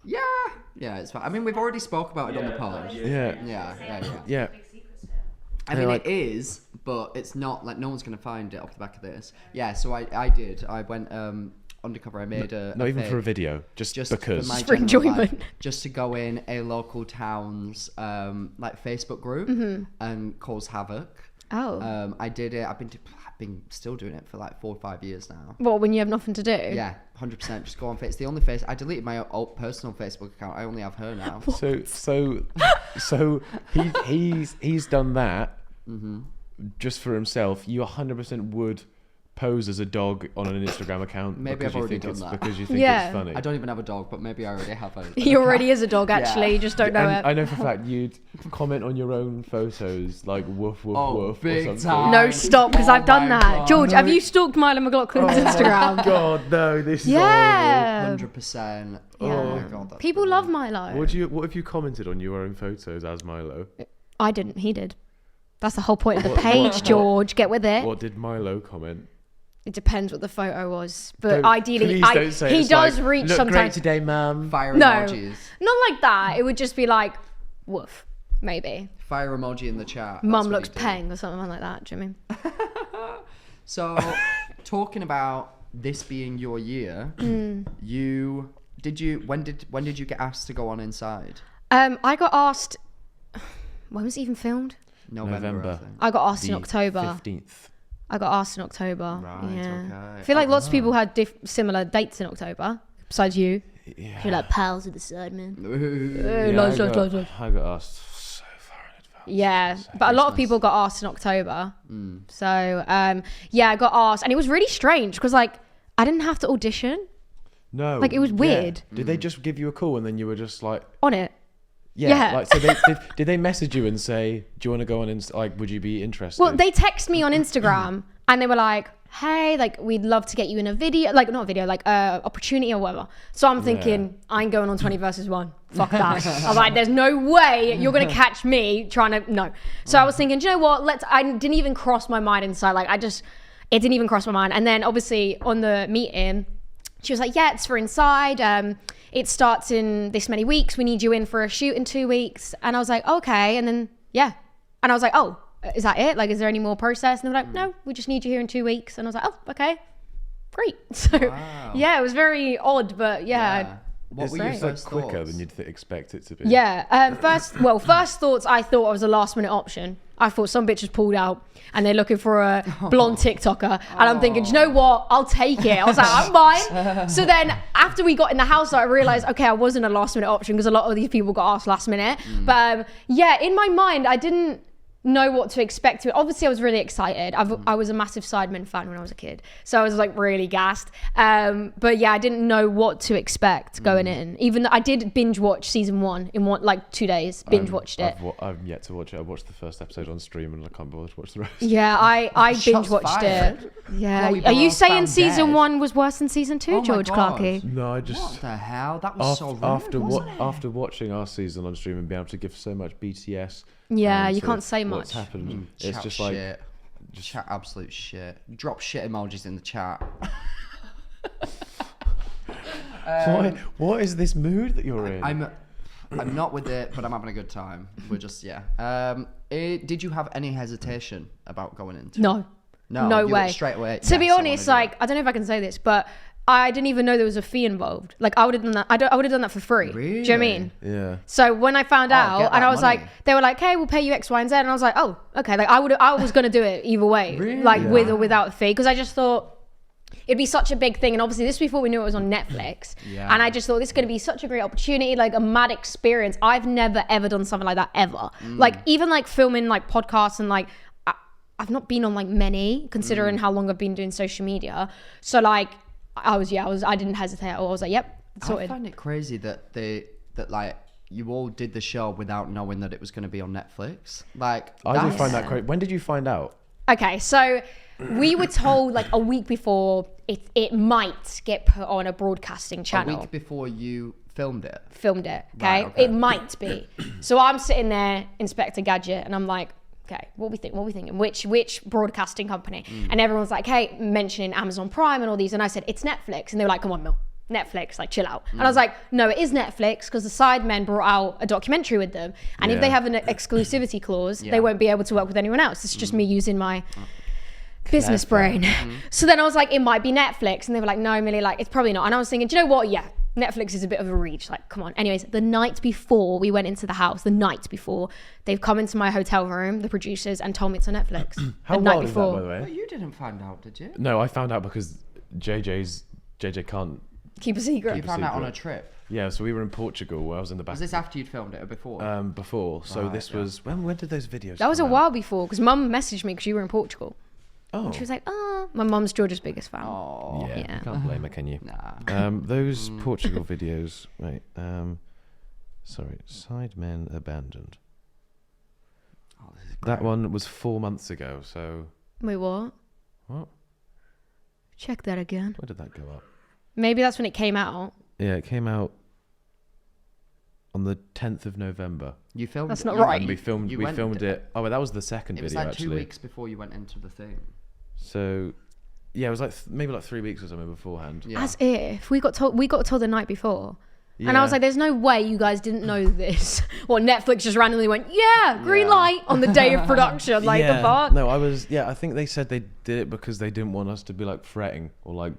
Yeah, it's fine. I mean, we've already spoke about it on the pod. yeah. I mean, like- it is, but it's not like no one's gonna find it off the back of this. Yeah, so I did. I went undercover. I made Not even for a video, just because. for my for general enjoyment. life, just to go in a local town's like Facebook group and cause havoc. Oh. I did it. I've been still doing it for like 4 or 5 years now. What, when you have nothing to do? Yeah, 100%. Just go on Facebook. It's the only face. I deleted my old personal Facebook account. I only have her now. So he's done that just for himself. You 100% would pose as a dog on an Instagram account. Maybe I've already done that. Because you think Yeah. it's funny. I don't even have a dog, but maybe I already have a. He already is a dog, actually. You just don't know And it. I know for a fact you'd comment on your own photos like woof woof Oh, woof or big something. time. No, stop, because I've done my that. God. George, have you stalked Milo McLaughlin's Instagram? God, no, this is Yeah. 100%. Yeah. Oh my god. That's People love Milo. horrible. What have you commented on your own photos as Milo? I didn't. He did. That's the whole point of the page, George. Get with it. What did Milo comment? It depends what the photo was, but Don't- ideally, please don't say he it's does like, reach "Look sometimes. great today, mum." Fire No, emojis. not like that. It would just be like, woof, maybe. Fire emoji in the chat. That's Mum what looks you do. peng or something like that. Do you know what I mean? So, talking about this being your year, when did you get asked to go on Inside? I got asked. When was it even filmed? November. I think. I got asked in The October. 15th. I got asked in October. Right, yeah. okay. I feel like lots of people had similar dates in October, besides you. Yeah. You're like pals with the side, man. Yeah, Loads. I got asked so far in advance. Yeah, but a lot of people got asked in October. So, yeah, I got asked. And it was really strange because, like, I didn't have to audition. No. Like, it was yeah. weird. Did they just give you a call and then you were just like, On it. yeah. Yeah. Like, so did they message you and say, do you want to go on, like, would you be interested? Well, they text me on Instagram and they were like, hey, like, we'd love to get you in a video, like, not a video, like, opportunity or whatever. So I'm thinking, I ain't going on 20 versus 1. Fuck that. I was like, there's no way you're going to catch me trying to, no. So I was thinking, do you know what? I didn't even cross my mind inside. Like, it didn't even cross my mind. And then obviously on the meeting, she was like, yeah, it's for inside. It starts in this many weeks. We need you in for a shoot in 2 weeks. And I was like, okay. And then, yeah. And I was like, oh, is that it? Like, is there any more process? And they were like, no, we just need you here in 2 weeks. And I was like, oh, okay, great. So, yeah, it was very odd, but yeah. What were your It's like first quicker thoughts? than you'd expect it to be. Yeah. First thoughts, I thought I was a last minute option. I thought some bitch has pulled out and they're looking for a blonde TikToker. And I'm thinking, do you know what? I'll take it. I was like, I'm fine. So then after we got in the house, I realized, okay, I wasn't a last minute option because a lot of these people got asked last minute. But yeah, in my mind, I didn't know what to expect. Obviously, I was really excited. I was a massive Sidemen fan when I was a kid, so I was like really gassed. But yeah, I didn't know what to expect going in. Even though I did binge watch season 1 in 2 days. Binge watched it. I've yet to watch it. I watched the first episode on stream and I can't bother to watch the rest. Yeah, I binge watched fired. it. Yeah, Chloe are you Barnes saying found season dead. 1 was worse than season 2, Oh my George God. Clarke? No, I What just the hell? That was so rude. after watching our season on stream and being able to give so much BTS. Yeah, and you sort can't of say what's much. happened. It's Chat just like shit. Chat absolute shit. Drop shit emojis in the chat. what is this mood that you're in? I'm not with it, but I'm having a good time. We're just did you have any hesitation about going into it? No you way. went straight away. To be yes, I wanna honest, do like, it. I don't know if I can say this, but I didn't even know there was a fee involved. Like, I would have done that. I would have done that for free. Really? Do you know what I mean? yeah. So when I found out, get and that I was money. like, they were like, "Hey, we'll pay you X, Y, and Z," and I was like, "Oh, okay." Like, I was gonna do it either way, Really? like Yeah. with or without a fee, because I just thought it'd be such a big thing. And obviously, this before we knew it was on Netflix, Yeah. and I just thought this is gonna be such a great opportunity, like a mad experience. I've never ever done something like that ever. Like, even like filming like podcasts and like. I've not been on like many, considering how long I've been doing social media. So like, I didn't hesitate at all. I was like, yep, sorted. I find it crazy that like you all did the show without knowing that it was going to be on Netflix. Like, I do that's- find that crazy. When did you find out? Okay, so we were told like a week before it might get put on a broadcasting a channel. week before you filmed it. Filmed it, okay? Right, okay. It might be. So I'm sitting there, Inspector Gadget, and I'm like, okay, what we thinking? Which broadcasting company? And everyone's like, hey, mentioning Amazon Prime and all these. And I said, it's Netflix. And they were like, come on, Mil, Netflix, like chill out. And I was like, no, it is Netflix because the Sidemen brought out a documentary with them. And if they have an exclusivity clause, they won't be able to work with anyone else. It's just me using my business brain. So then I was like, it might be Netflix. And they were like, no, Milli, like, it's probably not. And I was thinking, do you know what? Yeah, Netflix is a bit of a reach. Like, come on. Anyways, the night before we went into the house, they've come into my hotel room, the producers, and told me it's on Netflix. How the night wild is that, by the But way? you didn't find out, did you? No, I found out because JJ can't. Keep a secret. You found out on a secret. trip. Yeah, so we were in Portugal where I was in the back. Was this after you'd filmed it or before? Before. So Right, this yeah. was when did those videos? That was a come out? while before because Mum messaged me because you were in Portugal. Oh. She was like, oh, my mum's George's biggest fan. Oh, Yeah, Yeah. you can't blame her, can you? nah. Those Portugal videos. Wait. Sorry. Sidemen abandoned. Oh, this is That great. one was 4 months ago. So Wait, what? what? Check that again. Where did that go up? Maybe that's when it came out. Yeah, it came out on the 10th of November. You filmed That's it. not You- right. And we filmed you we went- filmed it. Oh, well, that was the second It was video like 2 actually. weeks before you went into the thing. So yeah, it was like maybe like 3 weeks or something beforehand. Yeah. As if we got told the night before. And I Yeah. was like, there's no way you guys didn't know this. Or Netflix just randomly went, yeah, green Yeah. light on the day of production. Like, the fuck? No, I think they said they did it because they didn't want us to be like fretting or like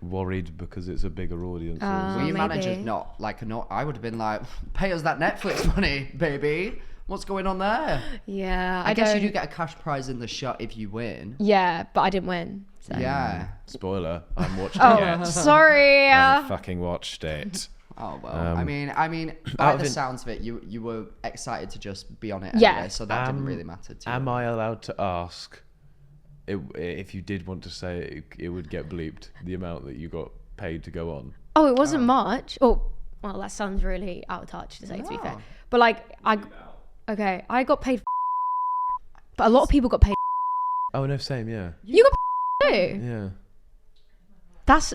worried because it's a bigger audience. or Oh, Were something. your maybe. managers not like no? I would have been like, pay us that Netflix money, baby. What's going on there? Yeah. I guess you don't- do get a cash prize in the shot if you win. Yeah, but I didn't win. So. Yeah. Spoiler, I haven't watched Oh, it yet. sorry. I haven't fucking watched it. Oh well. Um, I mean, by out the of sounds of it, you were excited to just be on it Yeah. anyway, so that didn't really matter to you. Am I allowed to ask if you did want to say it would get bleeped the amount that you got paid to go on? Oh, it wasn't much. Oh, well, that sounds really out of touch to say, to be fair. But like, I got paid, but a lot of people got paid. Oh no, same, yeah. You got paid too. Yeah. That's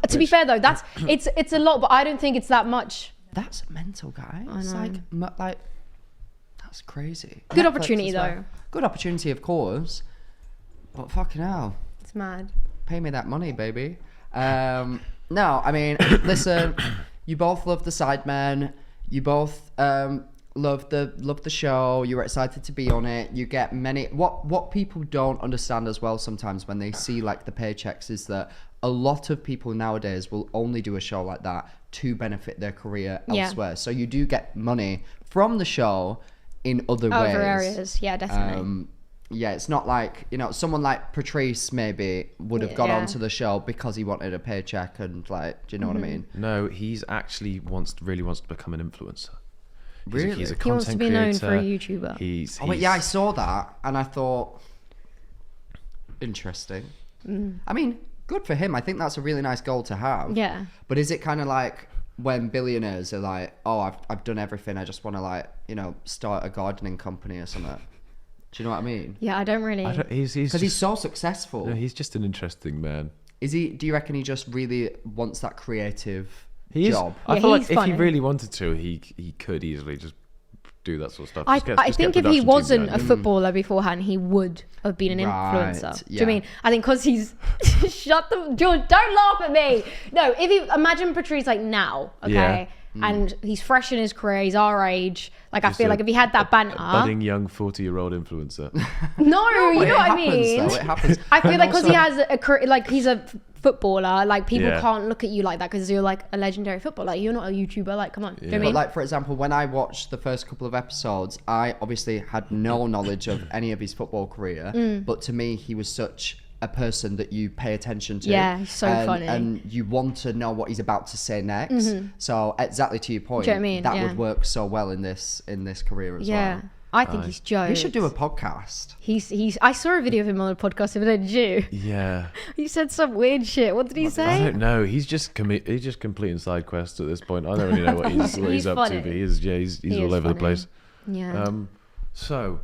to be fair though, it's a lot, but I don't think it's that much. That's mental, guys. It's like that's crazy. Good Netflix opportunity as well. though. Good opportunity, of course. But fucking hell, It's mad. pay me that money, baby. No, I mean, listen. You both love the Sidemen. You both love the show. You were excited to be on it. You get many. What people don't understand as well sometimes when they see like the paychecks is that a lot of people nowadays will only do a show like that to benefit their career elsewhere. So you do get money from the show in other ways. Other areas, yeah, definitely. Yeah, it's not like, someone like Patrice maybe would have got onto the show because he wanted a paycheck and like, do you know what I mean? No, he's actually really wants to become an influencer. Really? He's a He wants to content be known for a creator. YouTuber. He's Oh, wait, yeah, I saw that and I thought, interesting. I mean, good for him. I think that's a really nice goal to have. Yeah. But is it kind of like when billionaires are like, oh, I've done everything. I just want to like, start a gardening company or something. Do you know what I mean? Yeah, I don't really. Because he's so successful. No, he's just an interesting man. Is he? Do you reckon he just really wants that creative He is. job? I Yeah, feel like he's if he funny. really wanted to, he could easily just do that sort of stuff. I Just think get if he production team wasn't a behind him. footballer beforehand, he would have been an Right, influencer. Do you yeah. mean? I think because he's shut the George, don't laugh at me. No, if you imagine Patrice like now, okay, and he's fresh in his career, he's our age. Like Just I feel like if he had that banter, a budding young 40-year-old influencer. no, you But know it what I happens, mean. though, it happens. I feel And like because he also- has a career, like he's a footballer, like people Yeah. can't look at you like that because you're like a legendary footballer. Like you're not a YouTuber. Like come on, do you know what I But mean? like, for example, when I watched the first couple of episodes, I obviously had no knowledge of any of his football career. But to me, he was such a person that you pay attention to. Yeah, he's so funny. And you want to know what he's about to say next. So exactly to your point, Do you know what I mean? that Yeah. would work so well in this career as Yeah, well. I think he's jokes. He should do a podcast. He's. I saw a video of him on a podcast the other day. Did you? Yeah. He said some weird shit. What did he I say? don't know. He's just completing side quests at this point. I don't really know what he's He's up funny. to. But he's He all is over the funny. place. Yeah. So,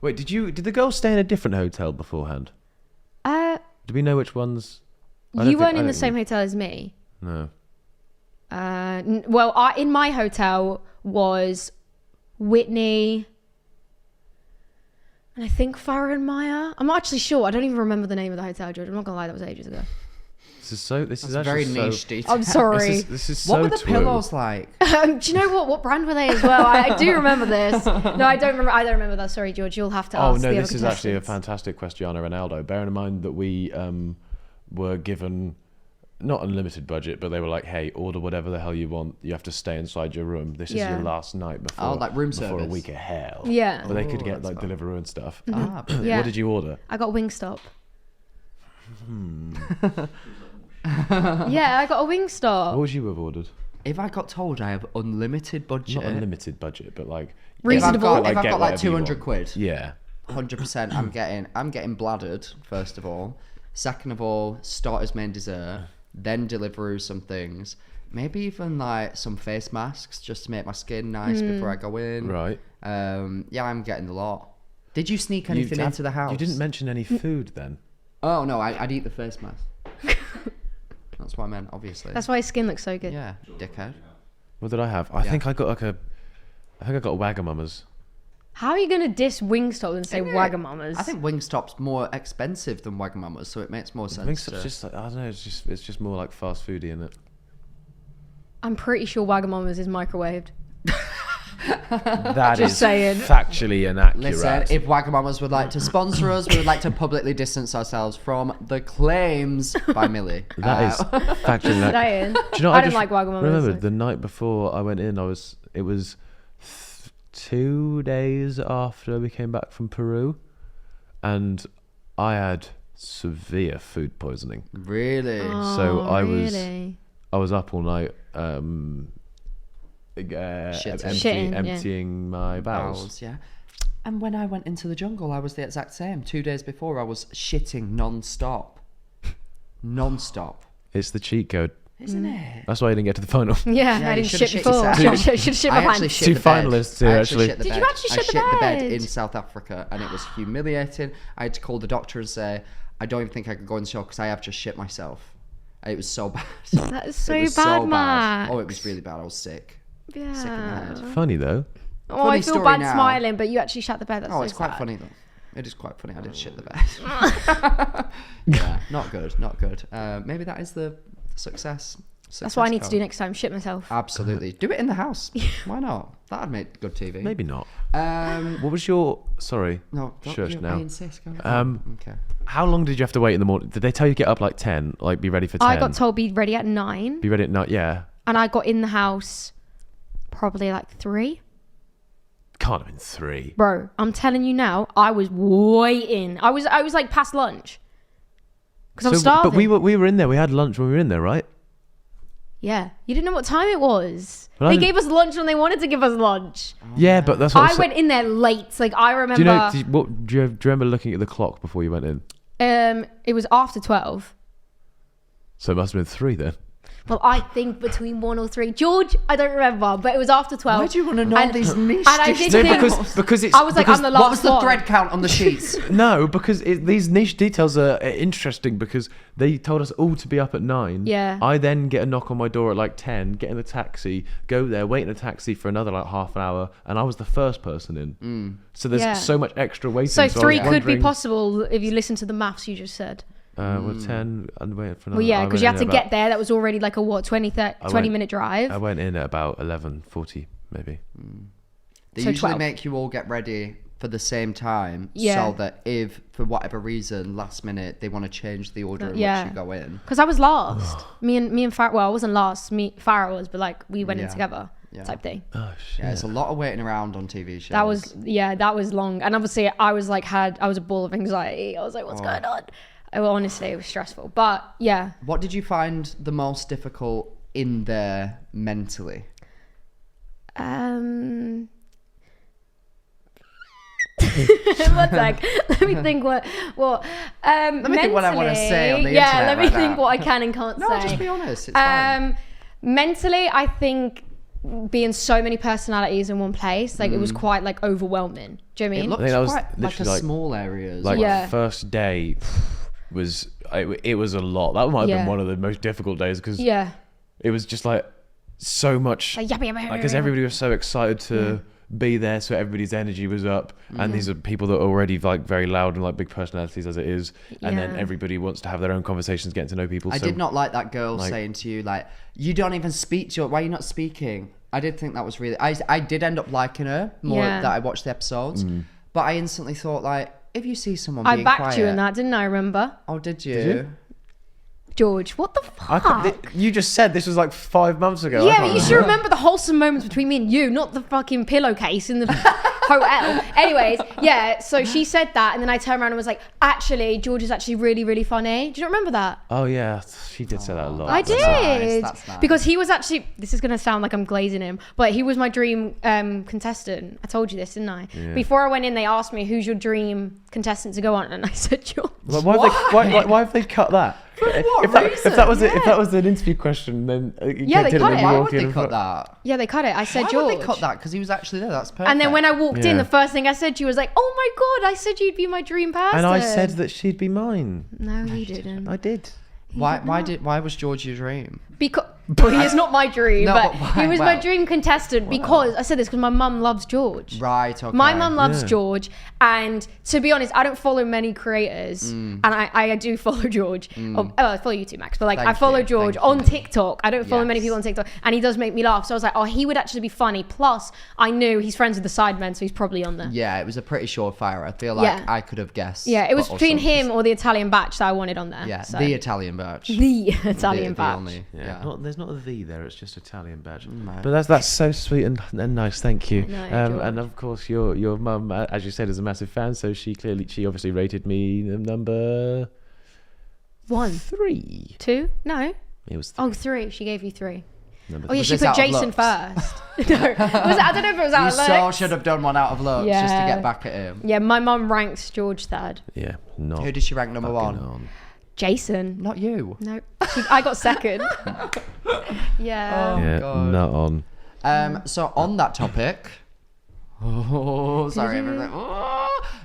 wait, did the girls stay in a different hotel beforehand? Do we know which ones? You weren't in the same hotel as me. No. Well, in my hotel was Whitney, and I think Farah and Maya. I'm not actually sure. I don't even remember the name of the hotel, George. I'm not gonna lie, that was ages ago. This is It's actually very so, niche detail. I'm sorry. This is What so were the true. pillows like? Do you know what brand were they as well? I do remember this. No, I don't remember that. Sorry, George. You'll have to Oh ask no, the this other is actually a contestants. fantastic Cristiano Ronaldo. Bearing in mind that we were given not unlimited budget, but they were like, "Hey, order whatever the hell you want. You have to stay inside your room. This is Yeah. your last night before like room before a service. week of hell." Yeah. but they could Oh, get that's like fun. Deliveroo and stuff. Ah, brilliant. Yeah. What did you order? I got Wingstop. Yeah, I got a Wingstop. What would you have ordered? If I got told I have unlimited budget, Not unlimited budget, but like Reasonable. If I've get got like whatever you 200 want. quid, Yeah. 100%, I'm getting bladdered. First of all, second of all, starters, main dessert, then Deliveroo some things, maybe even like some face masks just to make my skin nice before I go in. Right. Yeah, I'm getting the lot. Did you sneak anything into the house? You didn't mention any food then. Oh no, I'd eat the face mask. That's what I meant, obviously. That's why his skin looks so good. Yeah, dickhead. What did I have? I think I got a Wagamama's. How are you gonna diss Wingstop and say Yeah. Wagamama's? I think Wingstop's more expensive than Wagamama's, so it makes more sense. Wingstop's just like, I don't know. It's just more like fast foodie, isn't it? I'm pretty sure Wagamama's is microwaved. That Just is saying. factually inaccurate. Listen, if Wagamama's would like to sponsor us, we would like to publicly distance ourselves from the claims by Milli. That is factually inaccurate. Saying. Do you know? I don't just like Wagamama's. Remember so- the night before I went in, it was 2 days after we came back from Peru, and I had severe food poisoning. Really? So Oh, really? I was up all night, Shitting, yeah. emptying my bowels. Bowels, yeah. And when I went into the jungle, I was the exact same. 2 days before, I was shitting non-stop. Non-stop. It's the cheat code. Isn't it? That's why I didn't get to the final. Yeah, I you didn't should've shit shit before. yourself. Should have shit my I actually pants. shit Two the bed. finalists here, I actually. shit the Did bed. you actually I shit the shit the bed bed? in South Africa, and it was humiliating. I had to call the doctor and say, I don't even think I could go on the show because I have just shit myself. It was so bad. That is so It was bad, Max. Oh, it was really bad. I was sick. Sick in the Yeah. head. Funny though. Oh, Funny I feel story bad now. smiling, but you actually shut the bed. That's Oh, so it's quite sad. funny though. It is quite funny. I did shit the bed. Yeah, not good. Not good. Maybe that is the success. That's what I need to code. do next time. Shit myself. Absolutely. Do it in the house. Why not? That'd make good TV. Maybe not. Um, What was your? Sorry. no, don't Shush you, now. I insist. Go on. Okay. How long did you have to wait in the morning? Did they tell you to get up like 10? Like be ready for 10? I got told be ready at 9, Be ready at night. Yeah. and I got in the house probably like 3. Can't have been 3. Bro, I'm telling you now, I was waiting. I was like past lunch because I was starving. But we were in there. We had lunch when we were in there, right? Yeah, you didn't know what time it was. Well, I They didn't- gave us lunch when they wanted to give us lunch. Yeah, but that's what I went in there late. Like I remember. Do you know? Do you remember looking at the clock before you went in? It was after 12. So it must have been 3 then. Well, I think between 1 or 3. George, I don't remember, but it was after 12. Why do you want to know And- these niche and I did details? think- because it's I was like, because- I'm the last What was the one. thread count on the sheets? No, because these niche details are interesting because they told us all to be up at 9. Yeah. I then get a knock on my door at like 10, get in the taxi, go there, wait in a taxi for another like half an hour, and I was the first person in. So there's Yeah. so much extra waiting. So I was 3 could be wondering, possible if you listen to the maths you just said. Well, 10 and wait for another. Well, yeah, I because went you had in to at get there. That was already like a 20 minute drive. I went in at about 11:40 maybe. They So usually 12. make you all get ready for the same time, Yeah. so that if for whatever reason last minute they want to change the order in Yeah. which you go in. Because I was last. me and Farah. Well, I wasn't last. Farah was, but like we went in Yeah. together, Yeah. type thing. Oh shit. Yeah, it's a lot of waiting around on TV shows. That was long. And obviously, I was a ball of anxiety. I was like, what's going on? Honestly, it was stressful. But yeah, What did you find the most difficult in there mentally? one sec. Let me think what let me think what I wanna say on the yeah, internet let me right think now. what I can and can't No, say. just be honest. It's fine. Mentally, I think being so many personalities in one place, like it was quite like overwhelming. Do you know what I It mean? looks think that was quite like a literally like- small area as Like well. Yeah. first day was it was a lot. That might have Yeah. been one of the most difficult days because Yeah. it was just like so much. Like, yabba, yabba, Because everybody was so excited to be there, so everybody's energy was up, and these are people that are already like very loud and like big personalities as it is, and then Yeah. everybody wants to have their own conversations, getting to know people. I so did not like that girl like- saying to you, like, you don't even speak to her. Why are you not speaking? I did think that was really... I did end up liking her more Yeah. that I watched the episodes. But I instantly thought, like, if you see someone I being backed quiet... you in that, didn't I? Remember, Oh, did you? you? George? What the fuck? You just said this was like 5 months ago. I Yeah, can't but you should remember the wholesome moments between me and you, not the fucking pillowcase in the hotel. Anyways, yeah, so she said that, and then I turned around and was like, actually, George is actually really, really funny. Do you not remember that? Oh yeah, she did say that a lot. I That's nice, did. that's nice. Because he was actually, this is going to sound like I'm glazing him, but he was my dream contestant. I told you this, didn't I? Yeah. Before I went in, they asked me, who's your dream contestant to go on? And I said, George. Why have they cut that? If that was an interview question, then Yeah, they cut it. Why would they cut that? Yeah, they cut it. I said, Why George. would they cut that? Because he was actually there. That's perfect. And then when I walked in, Yeah. the first thing I said to you was like, oh my God, I said you'd be my dream person. And I said that she'd be mine. No, you didn't. I did. Why was George your dream? Because well, he is not my dream, No, but but why? he was my Well. dream contestant because I said this because my mum loves George. Right, okay. My mum loves Yeah. George, and to be honest, I don't follow many creators, and I do follow George. I follow you too, Max, but like I Thank follow you, George thank you. on TikTok. I don't follow many Yes. people on TikTok, and he does make me laugh. So I was like, oh, he would actually be funny. Plus, I knew he's friends with the Sidemen, so he's probably on there. Yeah, it was a pretty surefire. I feel like Yeah. I could have guessed. Yeah, it was but between also- him or the Italian batch that I wanted on there. Yeah, so. the Italian batch. The Italian The batch. only- Yeah. yeah. There's not a "the" there. It's just Italian badge. Right. But that's so sweet and nice. Thank you. No, George. And of course, your mum, as you said, is a massive fan. So she obviously rated me number 1, 3. 2, no. It was Oh, 3. She gave you 3. number Oh yeah, 3. she this put out of Jason looks? first. No, I don't know if it was out You of so looks. should have done one out of looks just to Yeah. get back at him. Yeah, my mum ranks George third. Yeah, not. Who did she rank number fucking one? on. Jason. Not you. No. I got second. Yeah. Oh, Yeah, God. not on. So on that topic, sorry, everyone.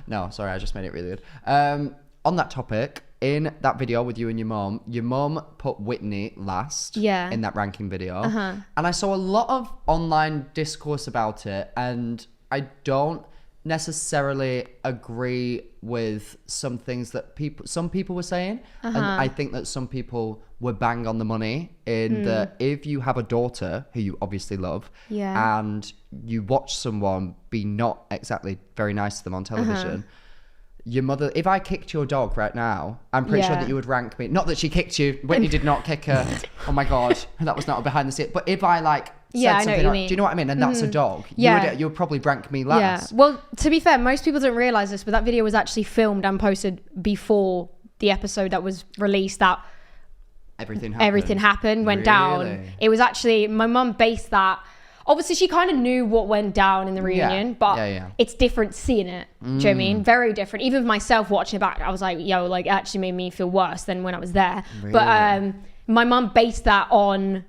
No, sorry, I just made it really good. On that topic, in that video with you and your mom put Whitney last. Yeah. In that ranking video, and I saw a lot of online discourse about it, and I don't necessarily agree with some things that some people were saying, and I think that some people were bang on the money in that if you have a daughter who you obviously love, and you watch someone be not exactly very nice to them on television, your mother, if I kicked your dog right now, I'm pretty sure that you would rank me. Not that she kicked you. Whitney did not kick her. Oh my God, that was not a behind the scenes. But if I I know what you mean. do you know what I mean? And that's a dog. Yeah. You would probably rank me last. Yeah. Well, to be fair, most people don't realize this, but that video was actually filmed and posted before the episode that was released. That everything happened, went down. It was actually, my mum based that. Obviously, she kind of knew what went down in the reunion, but it's different seeing it. Do you know what I mean? Very different. Even myself watching it back, I was like, yo, like, it actually made me feel worse than when I was there. Really? But my mum based that on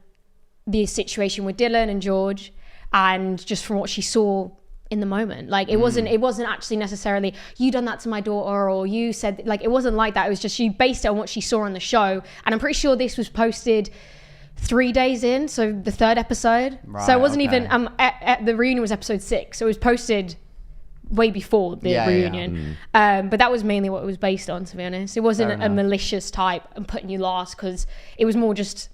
the situation with Dylan and George, and just from what she saw in the moment. Like, it wasn't actually necessarily, you done that to my daughter, or you said, like, it wasn't like that. It was just, she based it on what she saw on the show. And I'm pretty sure this was posted 3 days in, so the third episode. Right, so it wasn't even at the reunion was episode 6, so it was posted way before the reunion. But that was mainly what it was based on, to be honest. It wasn't a malicious type and putting you last, because it was more just,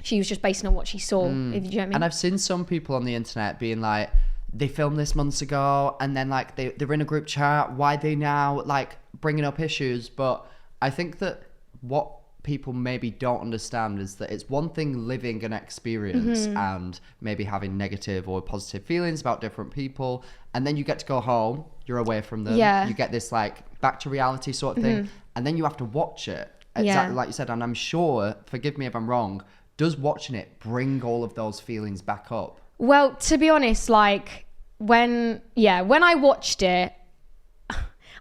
she was just basing on what she saw, if you know what I mean. And I've seen some people on the internet being like, they filmed this months ago, and then like they're in a group chat, why are they now like bringing up issues? But I think that what people maybe don't understand is that it's one thing living an experience and maybe having negative or positive feelings about different people, and then you get to go home, you're away from them, you get this like back to reality sort of thing, and then you have to watch it exactly like you said. And I'm sure, forgive me if I'm wrong, does watching it bring all of those feelings back up? Well, to be honest, like when I watched it,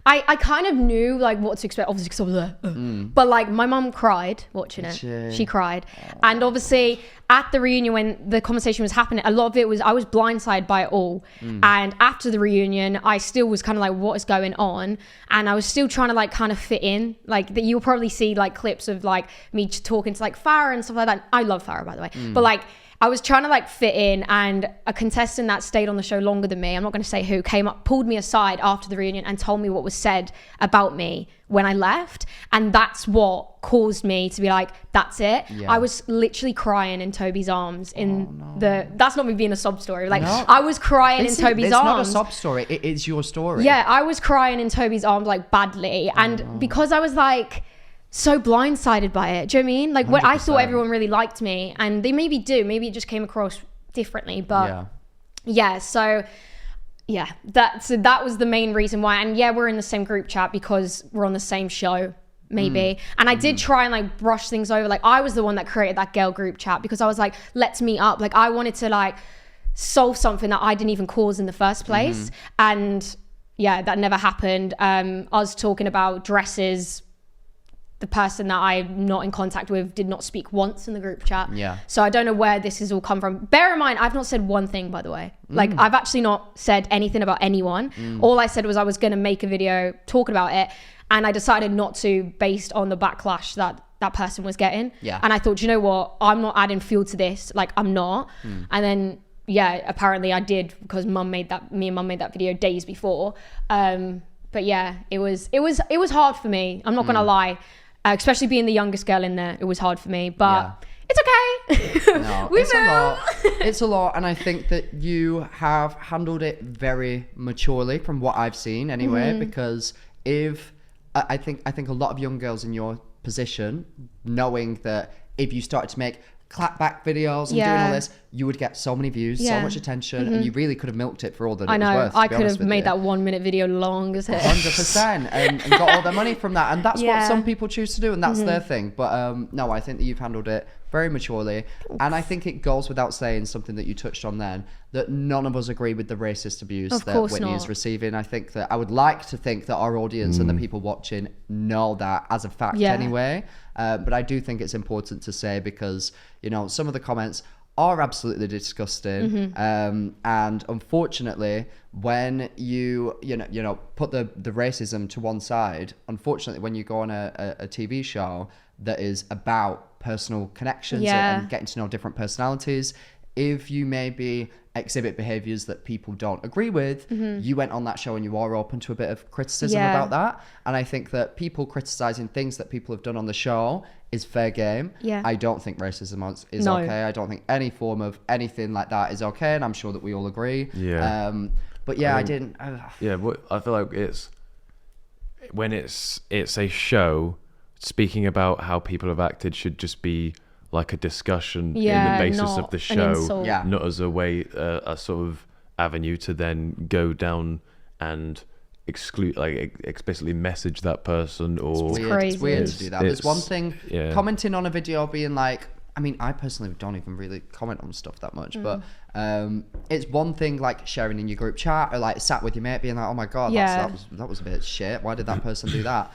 I kind of knew like what to expect, obviously, because I was there. But like my mum cried watching it. She cried. And obviously at the reunion, when the conversation was happening, a lot of it was, I was blindsided by it all. And after the reunion, I still was kind of like, what is going on? And I was still trying to like kind of fit in. Like that, you'll probably see like clips of like me talking to like Farah and stuff like that. I love Farah, by the way. But like, I was trying to like fit in, and a contestant that stayed on the show longer than me, I'm not going to say who, came up, pulled me aside after the reunion and told me what was said about me when I left. And that's what caused me to be like, that's it. I was literally crying in Toby's arms that's not me being a sob story. Like I was crying in Toby's arms. It's not a sob story. It is your story. Yeah, I was crying in Toby's arms like badly. And because I was like, so blindsided by it. Do you know what I mean? Like when I thought everyone really liked me, and they maybe do. Maybe it just came across differently. But so that was the main reason why. And we're in the same group chat because we're on the same show, maybe. And I did try and like brush things over. Like I was the one that created that girl group chat because I was like, let's meet up. Like I wanted to like solve something that I didn't even cause in the first place. And that never happened. Us talking about dresses, the person that I'm not in contact with did not speak once in the group chat. So I don't know where this has all come from. Bear in mind, I've not said one thing, by the way. Like I've actually not said anything about anyone. All I said was I was going to make a video talking about it, and I decided not to based on the backlash that person was getting. And I thought, you know what? I'm not adding fuel to this. Like I'm not. And then apparently I did, because me and mum made that video days before. But it was hard for me. I'm not going to lie. Especially being the youngest girl in there, it was hard for me, but it's okay. No, it's a lot. It's a lot, and I think that you have handled it very maturely from what I've seen anyway, because I think a lot of young girls in your position, knowing that if you started to make clapback videos and doing all this, you would get so many views, so much attention, and you really could have milked it for all that it was worth. I could have made that 1 minute video long as hell. 100%, and got all the money from that, and that's what some people choose to do, and that's their thing. But no, I think that you've handled it very maturely. And I think it goes without saying something that you touched on then, that none of us agree with the racist abuse Of that course Whitney is not. receiving. I think that I would like to think that our audience and the people watching know that as a fact anyway. But I do think it's important to say because, you know, some of the comments are absolutely disgusting. And unfortunately, when you put the racism to one side, unfortunately, when you go on a TV show that is about personal connections and getting to know different personalities, if you maybe exhibit behaviors that people don't agree with, you went on that show and you are open to a bit of criticism about that. And I think that people criticizing things that people have done on the show is fair game. Yeah. I don't think racism is okay. I don't think any form of anything like that is okay. And I'm sure that we all agree. Yeah. But yeah, I I mean, didn't. I feel like it's when it's a show speaking about how people have acted should just be like a discussion in the basis of the show, not as a way, a sort of avenue to then go down and exclude, like explicitly message that person. Or It's weird to do that. There's one thing, yeah. commenting on a video being like, I mean, I personally don't even really comment on stuff that much, but it's one thing like sharing in your group chat or like sat with your mate being like, oh my God, that was a bit shit. Why did that person do that?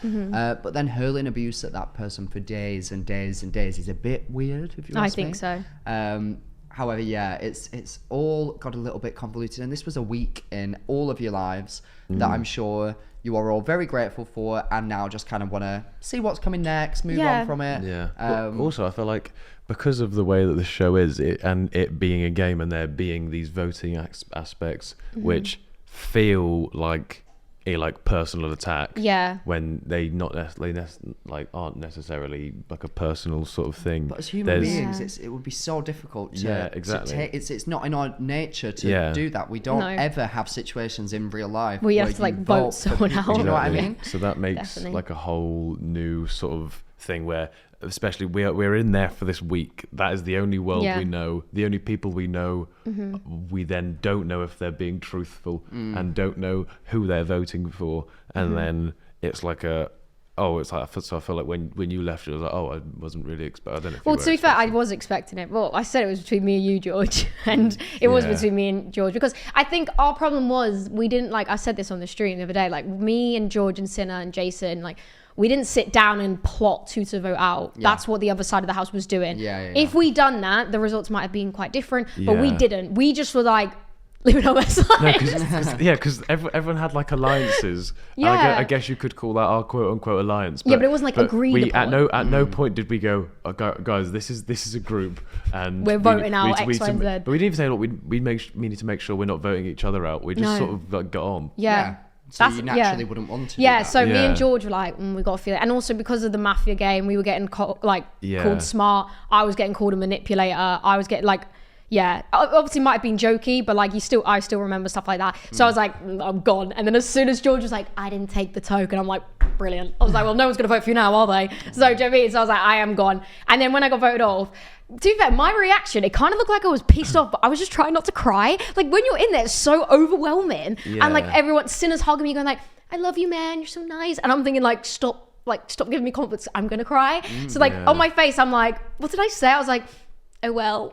But then hurling abuse at that person for days and days and days is a bit weird, if you ask me. I think so. However, yeah, it's all got a little bit convoluted, and this was a week in all of your lives that I'm sure you are all very grateful for, and now just kind of want to see what's coming next, move on from it. Yeah. But also, I feel like because of the way that the show is, and it being a game, and there being these voting aspects, which feel like a personal attack. Yeah. When they not necessarily aren't necessarily like a personal sort of thing. But as human beings, it would be so difficult to exactly. It's not in our nature to do that. We don't ever have situations in real life where you have to vote someone out. Do you know what I mean? So that makes like a whole new sort of thing where, especially we're in there for this week. That is the only world we know, the only people we know. We then don't know if they're being truthful and don't know who they're voting for. And then it's like so I feel like when you left, it was like, I wasn't really expecting. I don't know if well, to be fair, I was expecting it. Well, I said it was between me and you, George, and it was between me and George, because I think our problem was we didn't I said this on the stream the other day, like me and George and Sinner and Jason, we didn't sit down and plot who to vote out. Yeah. That's what the other side of the house was doing. If we'd done that, the results might have been quite different, but we didn't. We just were like, living our best lives. Because everyone had alliances. Yeah. I guess you could call that our quote unquote alliance. But it wasn't agreed upon. At no point did we go, guys, this is a group and we're voting out X, Y, and Z. But we didn't even say, look, we need to make sure we're not voting each other out. We just sort of got on. Yeah. So you naturally wouldn't want to do that. So me and George were like, we got to feel it. And also because of the Mafia game, we were getting called smart. I was getting called a manipulator. I was getting obviously might have been jokey, but I still remember stuff like that. So I was like, I'm gone. And then as soon as George was like, I didn't take the token, I'm like, brilliant. I was like, well, no one's going to vote for you now, are they? So, do you know what I mean? So I was like, I am gone. And then when I got voted off, to be fair, my reaction, it kind of looked like I was pissed off, but I was just trying not to cry. Like when you're in there, it's so overwhelming. And everyone, Sinner's hugging me, going like, I love you, man. You're so nice. And I'm thinking stop giving me confidence. I'm going to cry. So on my face, I'm like, what did I say? I was like, oh well.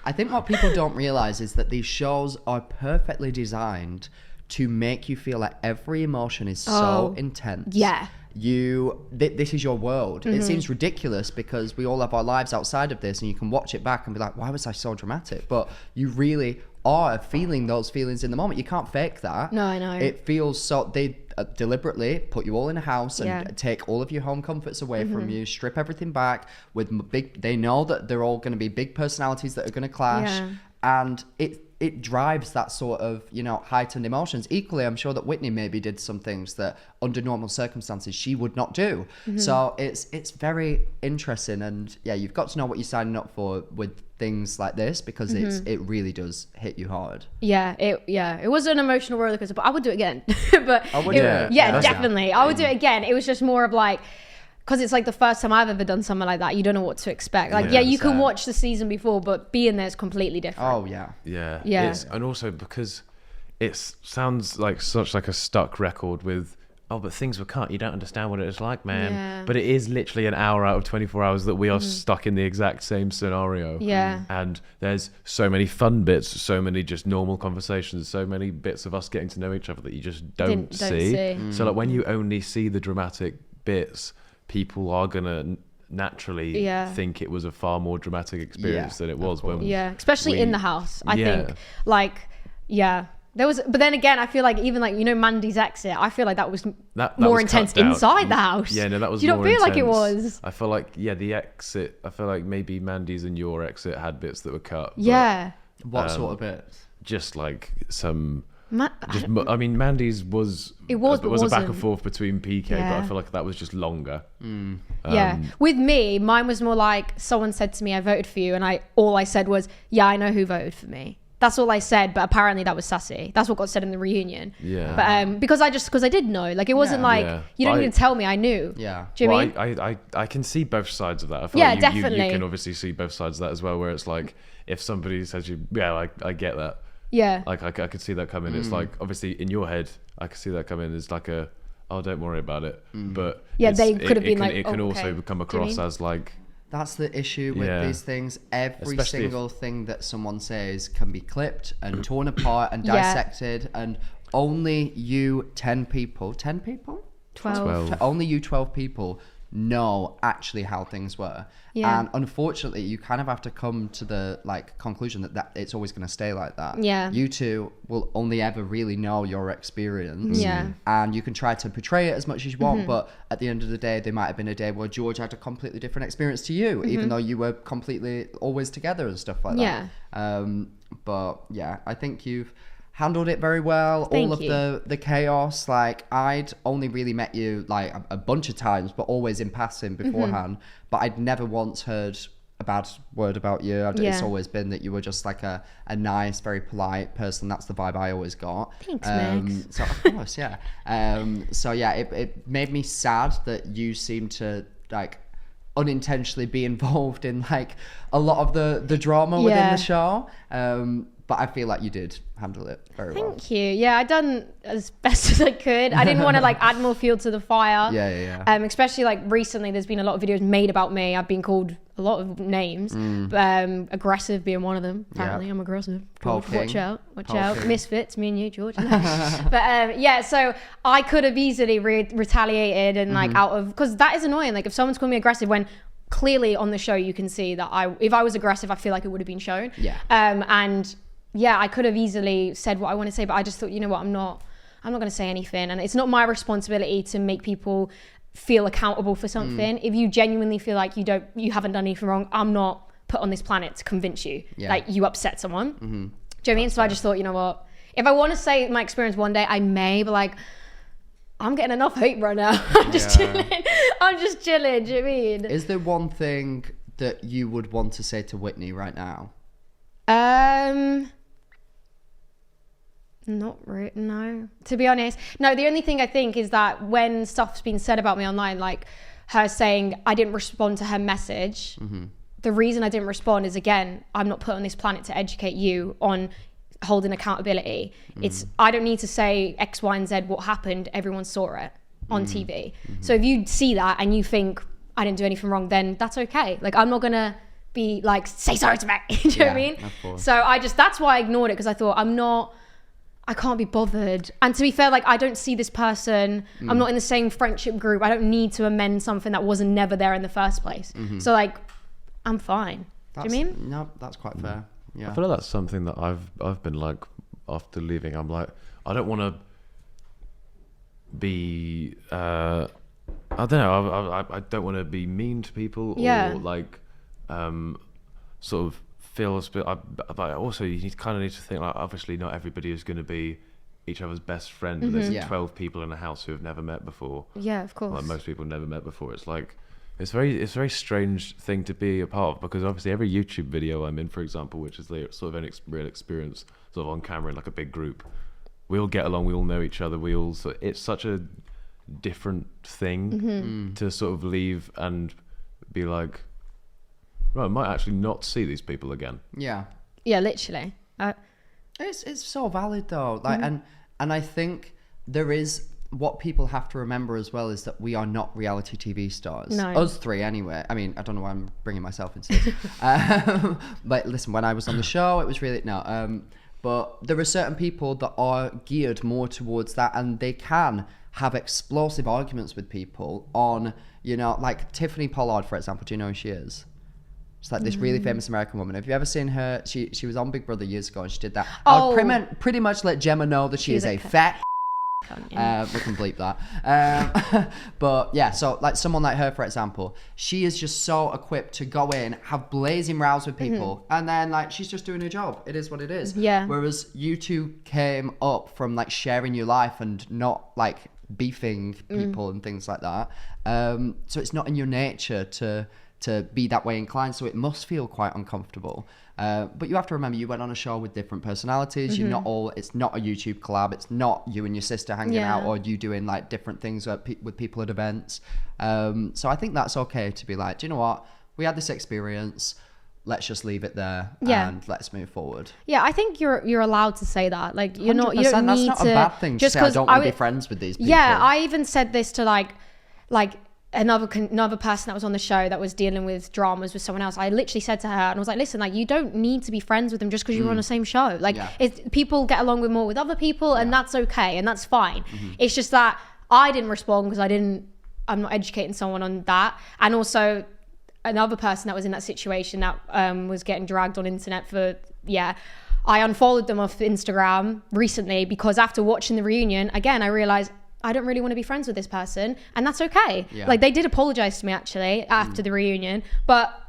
I think what people don't realize is that these shows are perfectly designed to make you feel like every emotion is so intense. Yeah. This is your world. It seems ridiculous because we all have our lives outside of this, and you can watch it back and be like, why was I so dramatic? But you really are feeling those feelings in the moment. You can't fake that. No, I know. It feels so. They deliberately put you all in a house and take all of your home comforts away from you, strip everything back with they know that they're all going to be big personalities that are going to clash, and it drives that sort of heightened emotions. Equally, I'm sure that Whitney maybe did some things that under normal circumstances she would not do. So it's very interesting, and you've got to know what you're signing up for with things like this, because it really does hit you hard. It was an emotional roller coaster, but I would do it again. But definitely I would do it again. It was just more of because it's the first time I've ever done something like that. You don't know what to expect. You can watch the season before, but being there is completely different. Oh yeah. And also because it sounds like such a stuck record with oh, but things were cut. You don't understand what it's like, man. Yeah. But it is literally an hour out of 24 hours that we are stuck in the exact same scenario. Yeah. And there's so many fun bits, so many just normal conversations, so many bits of us getting to know each other that you just don't see. So like when you only see the dramatic bits, people are going to naturally think it was a far more dramatic experience than it was when especially in the house. I think like there was, but then again, I feel like even like, you know, Mandy's exit, I feel like that was more intense inside the house. Yeah, no, that was. Do you more not feel intense. like it was? I feel like the exit. I feel like maybe Mandy's and your exit had bits that were cut. Yeah. What sort of bits? Just like some. I mean, Mandy's was a back and forth between PK, but I feel like that was just longer. With me, mine was more like someone said to me, "I voted for you," and all I said was, "Yeah, I know who voted for me." That's all I said, but apparently that was sassy. That's what got said in the reunion. Yeah. But because I did know, like it wasn't like you don't need to tell me. I knew. Yeah. Do you know what I mean? I can see both sides of that. I feel like definitely. You can obviously see both sides of that as well. Where it's like if somebody says I get that. Yeah. Like I could see that coming. It's like obviously in your head, I could see that coming. It's like don't worry about it. But they could have been like, it can also come across as like. That's the issue with these things. Every single thing that someone says can be clipped and torn apart and dissected, and only you 10 people, 12. Only you 12 people know actually how things were. Yeah. And unfortunately, you kind of have to come to the conclusion that it's always going to stay like that. Yeah. You two will only ever really know your experience. Yeah. And you can try to portray it as much as you want, but at the end of the day, there might have been a day where George had a completely different experience to you, even though you were completely always together and stuff like that. But yeah, I think you've handled it very well. All of the chaos. Like I'd only really met you like a bunch of times, but always in passing beforehand. But I'd never once heard a bad word about you. It's always been that you were just like a nice, very polite person. That's the vibe I always got. Thanks, Max. So of course, it made me sad that you seem to like unintentionally be involved in like a lot of the drama within the show. But I feel like you did handle it very well. Thank you. Yeah, I done as best as I could. I didn't want to like add more fuel to the fire. Yeah. Especially like recently, there's been a lot of videos made about me. I've been called a lot of names, aggressive being one of them. Apparently, I'm aggressive. George, watch out. Misfits, me and you, George. But so I could have easily retaliated and like because that is annoying. Like if someone's calling me aggressive when clearly on the show you can see that if I was aggressive, I feel like it would have been shown. I could have easily said what I want to say, but I just thought, you know what, I'm not going to say anything, and it's not my responsibility to make people feel accountable for something. If you genuinely feel like you haven't done anything wrong, I'm not put on this planet to convince you like you upset someone. Do you know what I mean? So I just thought, you know what, if I want to say my experience one day, I may, but like I'm getting enough hate right now. I'm just chilling. Do you know what I mean? Is there one thing that you would want to say to Whitney right now? Not really, no. To be honest, no. The only thing I think is that when stuff's been said about me online, like her saying I didn't respond to her message, the reason I didn't respond is, again, I'm not put on this planet to educate you on holding accountability. It's I don't need to say X, Y, and Z what happened. Everyone saw it on TV. So if you see that and you think I didn't do anything wrong, then that's okay. Like I'm not gonna be like, say sorry to me. Do you know what I mean? So that's why I ignored it, because I thought I can't be bothered. And to be fair, like I don't see this person. I'm not in the same friendship group. I don't need to amend something that wasn't never there in the first place. So like, I'm fine. Do you mean? No, that's quite fair. Yeah. I feel like that's something that I've been like after leaving. I'm like, I don't want to be. I don't know. I don't want to be mean to people or like, sort of feel a bit. But also, you kind of need to think like, obviously, not everybody is going to be each other's best friend. There's 12 people in a house who have never met before. Yeah, of course. Like most people have never met before. It's like. It's a very strange thing to be a part of, because obviously every YouTube video I'm in, for example, which is the sort of real experience, sort of on camera in like a big group, we all get along, we all know each other, it's such a different thing to sort of leave and be like, right, I might actually not see these people again. Yeah, literally. It's so valid though, like, and I think there is what people have to remember as well is that we are not reality TV stars. No. Us three, anyway. I mean, I don't know why I'm bringing myself into this. But listen, when I was on the show, it was really but there are certain people that are geared more towards that, and they can have explosive arguments with people on, you know, like Tiffany Pollard, for example. Do you know who she is? She's like this really famous American woman. Have you ever seen her? She was on Big Brother years ago, and she did that. Oh. I would pretty much let Gemma know that she is a fat. We can bleep that. But yeah, so like someone like her, for example, she is just so equipped to go in, have blazing rows with people, and then like she's just doing her job. It is what it is. Yeah. Whereas you two came up from like sharing your life and not like beefing people and things like that. So it's not in your nature to be that way inclined. So it must feel quite uncomfortable. But you have to remember, you went on a show with different personalities. You're not all, it's not a YouTube collab. It's not you and your sister hanging out, or you doing like different things with people at events. So I think that's okay to be like, do you know what? We had this experience. Let's just leave it there and let's move forward. Yeah, I think you're allowed to say that. Like you're not, you don't need that's not to. a bad thing to say, I don't want to be friends with these people. Yeah, I even said this to like another person that was on the show that was dealing with dramas with someone else. I literally said to her, and I was like, listen, like you don't need to be friends with them just because you're on the same show. Like people get along with more with other people, and that's okay, and that's fine. It's just that I didn't respond because I'm not educating someone on that. And also another person that was in that situation that was getting dragged on internet for, I unfollowed them off Instagram recently because after watching the reunion, again, I realized I don't really want to be friends with this person, and that's okay. Like they did apologize to me actually after the reunion, but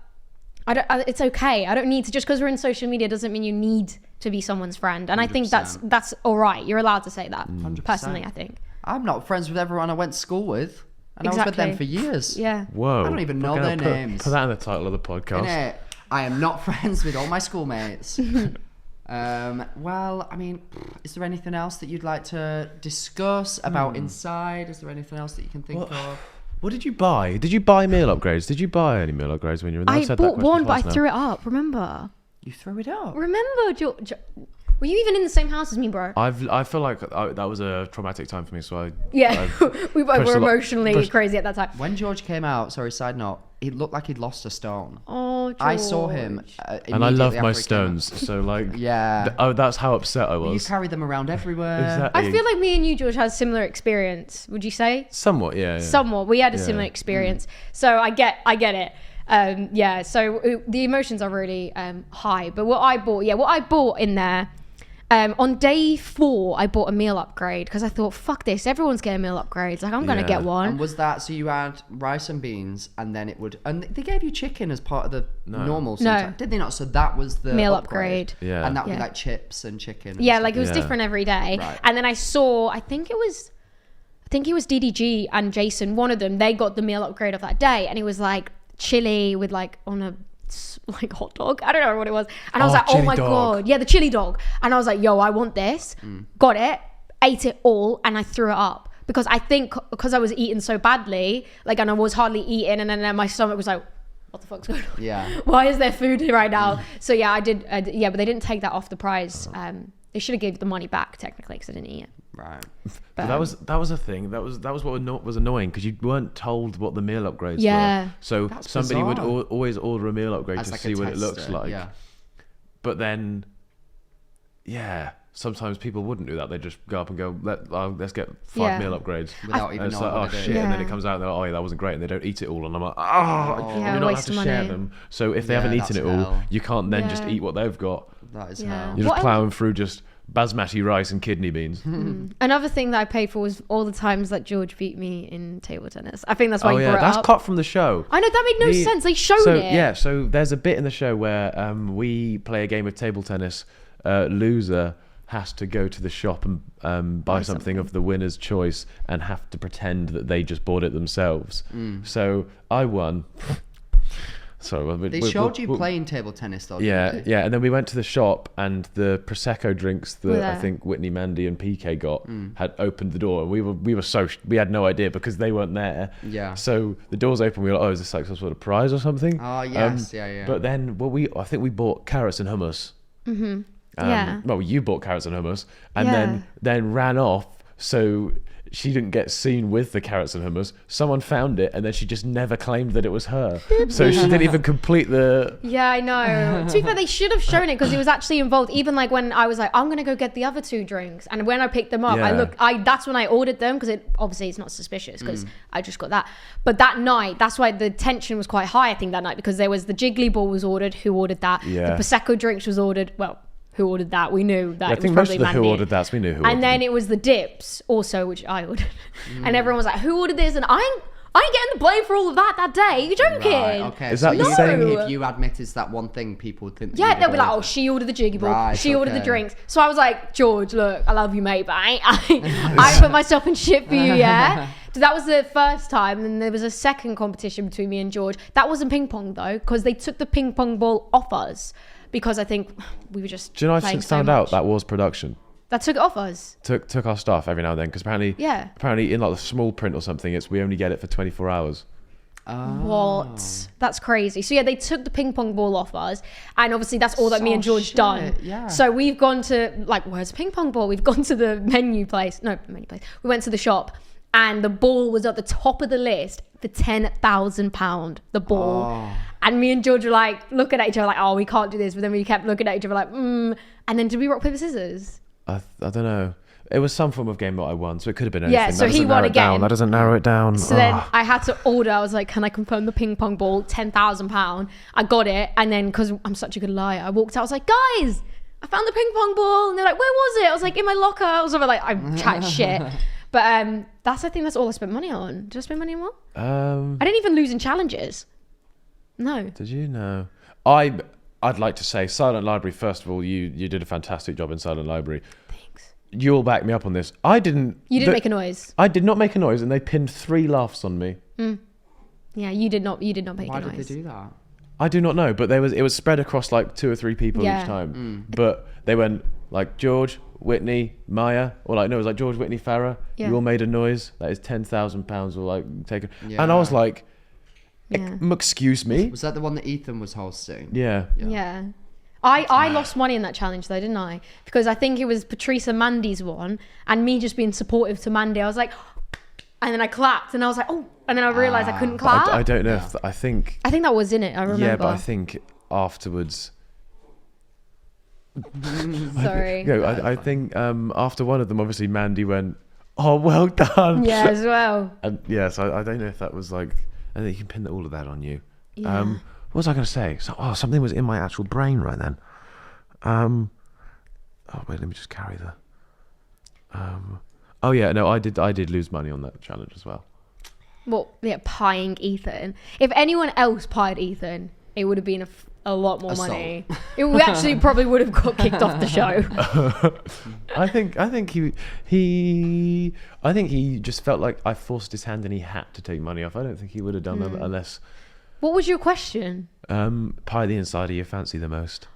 it's okay. I don't need to, just because we're in social media doesn't mean you need to be someone's friend. And 100%. I think that's all right. You're allowed to say that. 100%. Personally, I think. I'm not friends with everyone I went to school with, and I was with them for years. Yeah. Whoa. I don't even know their names. Put that in the title of the podcast. Innit? I am not friends with all my schoolmates. Well, I mean, is there anything else that you'd like to discuss about Inside? Is there anything else that you can think of? What did you buy? Did you buy meal upgrades? Did you buy any meal upgrades when you were in there? I bought one, but I threw it up. Remember? You threw it up? Remember, George? Were you even in the same house as me, bro? I feel like that was a traumatic time for me, so we both were emotionally crazy at that time. When George came out, sorry, side note, he looked like he'd lost a stone. Oh, George. I saw him and I love my stones, so like that's how upset I was. You carry them around everywhere. Exactly. I feel like me and you, George, had a similar experience. Would you say? Somewhat, yeah. Somewhat. We had a similar experience, so I get it. So the emotions are really high. But what I bought in there. On day 4, I bought a meal upgrade because I thought, fuck this, everyone's getting meal upgrades. Like, I'm going to get one. And was that, so you had rice and beans, and then and they gave you chicken as part of the normal sometimes. No. Did they not? So that was the meal upgrade. Yeah. And that would be like chips and chicken. Yeah, like it was different every day. Right. And then I saw, I think it was DDG and Jason, one of them, they got the meal upgrade of that day. And it was like chili with like on a like hot dog, I don't know what it was, and I was like, oh my god, the chili dog, and I was like, yo, I want this. Got it, ate it all, and I threw it up because I think because I was eating so badly, like, and I was hardly eating, and then my stomach was like, what the fuck's going on? Why is there food here right now? So I did, but they didn't take that off the price. They should have gave the money back technically because I didn't eat it. Right. But that was a thing. That was what was annoying because you weren't told what the meal upgrades were. So that's somebody bizarre. would always order a meal upgrade to see what it looks like. Yeah. But then, sometimes people wouldn't do that. They just go up and go, let's get 5 meal upgrades. Without even knowing what it is. Shit. And then it comes out and they're like, that wasn't great. And they don't eat it all. And I'm like, you're not allowed to share them. So if they haven't eaten it all, you can't then just eat what they've got. That is hell. You're just plowing through just basmati rice and kidney beans. Another thing that I paid for was all the times that George beat me in table tennis. I think that's why you brought it up. That's cut from the show. I know, that made no sense. They showed it. Yeah, so there's a bit in the show where we play a game of table tennis. Loser has to go to the shop and buy something of the winner's choice and have to pretend that they just bought it themselves. So I won. Sorry, they showed you playing table tennis though. Yeah, and then we went to the shop and the prosecco drinks that I think Whitney, Mandy, and PK got had opened the door, and we had no idea because they weren't there. Yeah. So the doors open. We were like, oh, is this like some sort of prize or something? Oh yes, yeah. But then I think we bought carrots and hummus. Yeah. Well, you bought carrots and hummus, and then ran off. So she didn't get seen with the carrots and hummus. Someone found it, and then she just never claimed that it was her. So she didn't even complete the... Yeah, I know. To be fair, they should have shown it because it was actually involved. Even like when I was like, I'm gonna go get the other 2 drinks, and when I picked them up, that's when I ordered them because obviously it's not suspicious because I just got that. But that night, that's why the tension was quite high. I think that night because there was the jiggly ball was ordered. Who ordered that? Yeah. The prosecco drinks was ordered. Well, who ordered that? We knew that. I It think was most probably of the Mandy. who ordered that, so we knew who ordered And then them. it was the dips also, which I ordered. And everyone was like, who ordered this? And I ain't getting the blame for all of that day. You're joking. Right, okay. Is so that you the saying same? if you admitted to that one thing, people would think that Yeah, you'd they'll be like, all- oh, she ordered the jiggy ball. Right, She ordered the okay. drinks. So I was like, George, look, I love you, mate, but I put myself in shit for you, yeah? So that was the first time. And then there was a second competition between me and George. That wasn't ping pong, though, because they took the ping pong ball off us because I think we were just Do you know, I've playing since so found much. out that was production. That took it off us. Took our stuff every now and then, because apparently in like the small print or something, we only get it for 24 hours. What? That's crazy. So yeah, they took the ping pong ball off us, and obviously that's all that me Oh, and George shit, done. yeah. So we've gone to like, where's the ping pong ball? We've gone to the menu place. We went to the shop, and the ball was at the top of the list for £10,000. The ball, and me and George were like looking at each other like, oh, we can't do this. But then we kept looking at each other like, And then did we rock paper scissors? I don't know. It was some form of game that I won, so it could have been anything. Yeah, so that he doesn't won narrow it down. again. That doesn't narrow it down. So then I had to order. I was like, can I confirm the ping pong ball? £10,000. I got it. And then, because I'm such a good liar, I walked out. I was like, guys, I found the ping pong ball. And they're like, where was it? I was like, in my locker. I was sort of like, I'm chatting shit. But I think that's all I spent money on. Did I spend money on more? I didn't even lose in challenges. No. Did you? No. I'd like to say Silent Library, first of all, you did a fantastic job in Silent Library. Thanks. You'll back me up on this. I didn't... You didn't make a noise. I did not make a noise, and they pinned 3 laughs on me. Yeah, you did not make Why a did noise. they do that? I do not know, but it was spread across like 2 or 3 people Yeah. each time. But they went like George, Whitney, Maya, or like, no, it was like George, Whitney, Farah. Yeah. You all made a noise. That is £10,000 or like taken. Yeah. And I was like, Yeah. excuse me? Was that the one that Ethan was hosting? Yeah. Yeah. I lost money in that challenge though, didn't I? Because I think it was Patrice and Mandy's one, and me just being supportive to Mandy, I was like, and then I clapped, and I was like, oh, and then I realised I couldn't clap. I don't know if... I think... I think that was in it, I remember. Yeah, but I think afterwards... Sorry. I think after one of them, obviously Mandy went, oh, well done. Yeah, as well. And yeah, so I don't know if that was like... I think you can pin all of that on you. Yeah. What was I going to say? Something was in my actual brain right then. Oh wait, let me just carry the. Oh yeah, no, I did lose money on that challenge as well. Well, yeah, pieing Ethan. If anyone else pied Ethan, it would have been a lot more Assault. money. We actually probably would have got kicked off the show. I think he just felt like I forced his hand and he had to take money off. I don't think he would have done that unless. What was your question? Pie the insider you fancy the most.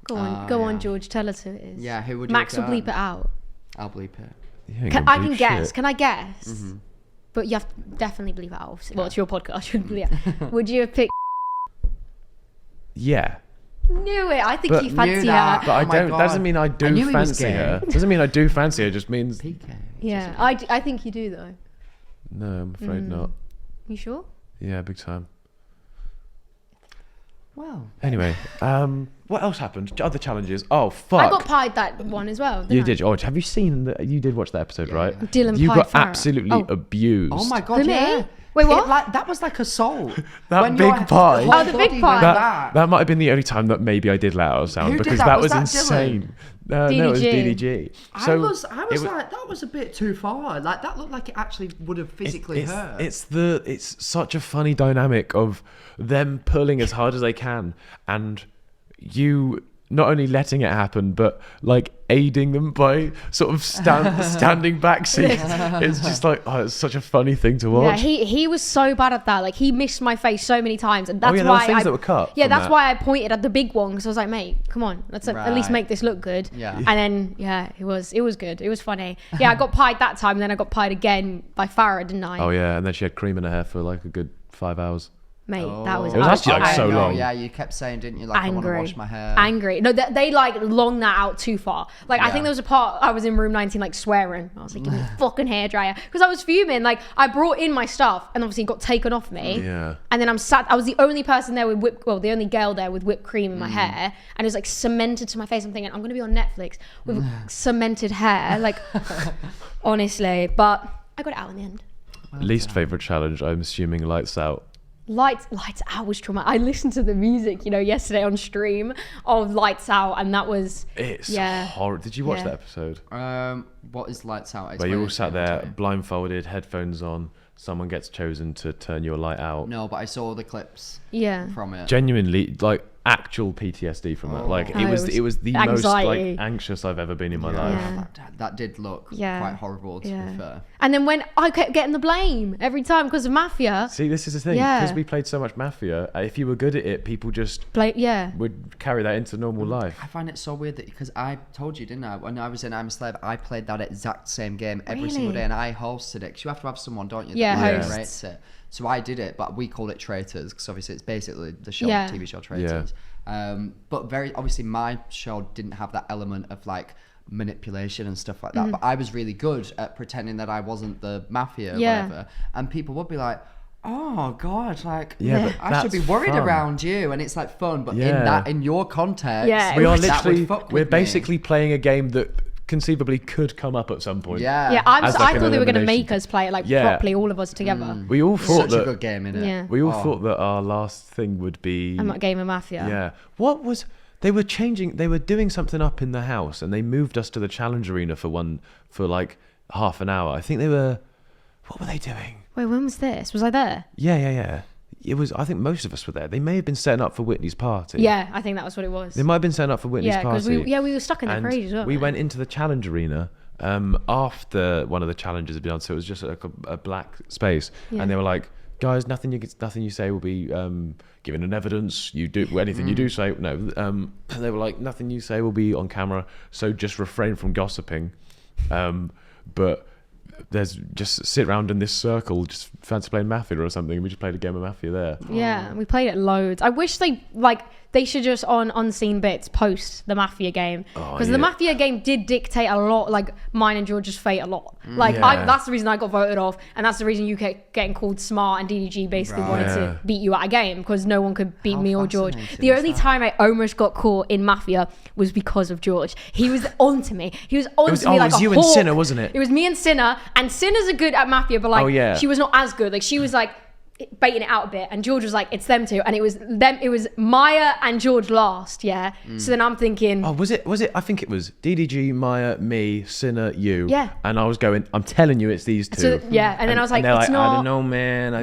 Go on, yeah. George. Tell us who it is. Yeah, who would you Max will have bleep it done? out. I'll bleep it. You ain't I gonna can bleep guess. shit. Can I guess? But you have to definitely bleep it out. Well, it's your podcast. I shouldn't bleep it. Would you have picked? Yeah. Knew it. I think But- you fancy Knew that. her. But Oh I my don't. God. That doesn't mean I I do knew he was fancy gay. her. Doesn't mean I do fancy her. It just means PK. Yeah, I think you do though. no. I'm afraid not. You sure? Yeah, big time. Well, Anyway, what else happened? Other challenges. Oh fuck! I got pied that one as well. You didn't I? did. Oh, have you seen? You did watch that episode, right? Dylan You pied got Farah. absolutely Oh. abused. oh my god, Who, me? yeah. Wait, what? That was like assault. That When big your pie. whole Oh, the big body pie. went back. That might have been the only time that maybe I did let out a sound Who did because that? that Was was that Dylan? insane. No, it was DDG. DDG. I was it like, that was a bit too far. Like that looked like it actually would have physically hurt. It's such a funny dynamic of them pulling as hard as they can and you not only letting it happen but like aiding them by sort of standing back. It's just like, oh, it's such a funny thing to watch. Yeah, he was so bad at that. Like he missed my face so many times, and that's yeah, there were why things that were cut Yeah, from that's that. why I pointed at the big one because I was like, mate, come on, let's at least Right. make this look good. Yeah. And then yeah, it was good. It was funny. Yeah, I got pied that time, and then I got pied again by Farah, didn't I? Oh yeah, and then she had cream in her hair for like a good 5 hours. Mate, that was. It was actually, like, so no, long. Yeah, you kept saying, didn't you? Like, I want to wash my hair. Angry. No, they like longed that out too far. Like, I think there was a part I was in room 19, like swearing. I was like, give me a fucking hairdryer, because I was fuming. Like, I brought in my stuff and obviously it got taken off me. Yeah. And then I was the only person there with the only girl there with whipped cream in my hair, and it was like cemented to my face. I'm thinking, I'm gonna be on Netflix with cemented hair, like, honestly. But I got it out in the end. Least favorite challenge, I'm assuming Lights Out. Lights Out was traumatic. I listened to the music, yesterday on stream of Lights Out, and that was Horrible. Did you watch that episode? What is Lights Out? Where you all sat there blindfolded, headphones on. Someone gets chosen to turn your light out. No, but I saw the clips. Yeah. From it. Genuinely, like, actual PTSD from that. Like, it was the anxiety. most like anxious I've ever been in my life. Yeah. That did look quite horrible, to be fair. And then when I kept getting the blame every time because of Mafia. See, this is the thing. Because we played so much Mafia, if you were good at it, people just would carry that into normal life. I find it so weird that, because I told you, didn't I? When I was in I'm a Slave, I played that exact same game every single day, and I hosted it. 'Cause you have to have someone, don't you? That rates it. So I did it, but we call it Traitors, because obviously it's basically the show, TV show Traitors. But very obviously my show didn't have that element of like manipulation and stuff like that, but I was really good at pretending that I wasn't the Mafia or whatever, and people would be like, oh god, like but I should be worried fun. around you, and it's like fun, but in your context, we are that would literally fuck with we're me. basically playing a game that conceivably could come up at some point. I thought they were going to make us play it like properly, all of us together. We all thought such a good game, innit? Yeah. We all thought that our last thing would be I'm not game of Mafia. Yeah. What was they were doing something up in the house, and they moved us to the challenge arena for like half an hour. I think what were they doing? Wait, when was this? Was I there? Yeah. It was. I think most of us were there. They may have been setting up for Whitney's party. Yeah, I think that was what it was. They might have been setting up for Whitney's party. Because we were stuck in there for ages, weren't we? We went into the challenge arena after one of the challenges had been done, so it was just like a black space, and they were like, "Guys, nothing you say will be given in evidence. You do anything you do say no." They were like, "Nothing you say will be on camera, so just refrain from gossiping." But there's just sit around in this circle, just fancy playing Mafia or something. We just played a game of Mafia there. Yeah, we played it loads. I wish they should just on unseen bits post the Mafia game, because the Mafia game did dictate a lot, like mine and George's fate a lot. That's the reason I got voted off, and that's the reason you kept getting called smart, and DDG basically wanted to beat you at a game because no one could beat me or George. The only time I almost got caught in Mafia was because of George. He was onto me. He was onto me like a hawk. It was you and Sinner, wasn't it? It was me and Sinner, and Sinner's are good at Mafia, but she was not as good. Like, she was like baiting it out a bit, and George was like, it's them two, and it was Maya and George last. So then I'm thinking, was it I think it was DDG, Maya, me, Sinner, you, Yeah. and I was going, I'm telling you it's these two. So, and then I was like, they're it's like, not. I don't know, man,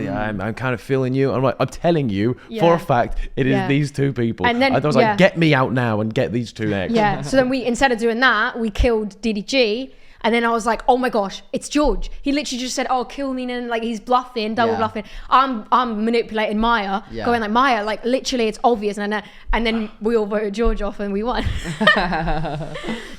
I'm kind of feeling you. I'm like, I'm telling you for a fact it is these two people. And then I was like, get me out now and get these two next. So then we, instead of doing that, we killed DDG. And then I was like, oh my gosh, it's George. He literally just said, oh, kill me. And like, he's bluffing, double bluffing. I'm manipulating Maya, going like, Maya, like literally it's obvious. And then we all voted George off and we won.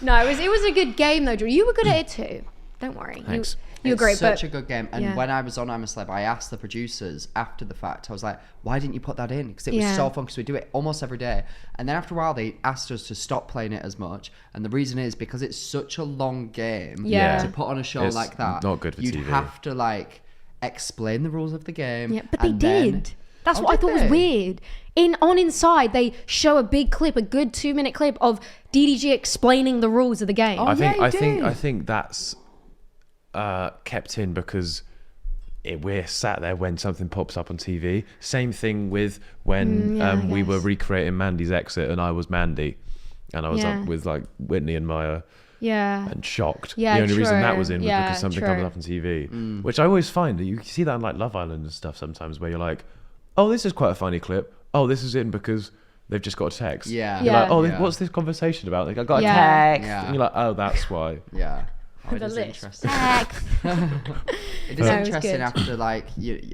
No, it was a good game though, George. You were good at it too. Don't worry. Thanks. You were great. Such a good game. And when I was on I'm a Celeb, I asked the producers after the fact, I was like, why didn't you put that in? Because it was so fun, because we do it almost every day. And then after a while, they asked us to stop playing it as much. And the reason is because it's such a long game to put on a show It's like that. not good for you'd TV. have to like explain the rules of the game. Yeah, but they did. That's what I thought was weird. On Inside, they show a big clip, a good 2-minute clip of DDG explaining the rules of the game. Oh, I think that's kept in because we're sat there when something pops up on TV. Same thing with when we were recreating Mandy's exit, and I was Mandy, and I was up with like Whitney and Maya. And shocked. The only reason that was in was because something comes up on TV, which I always find that you see that on like Love Island and stuff sometimes, where you're like, oh, this is quite a funny clip. Oh, this is in because they've just got a text. You're like, oh, what's this conversation about? Like, I got a text. And you're like, oh, that's why. Oh, it the is list. interesting. It is interesting after like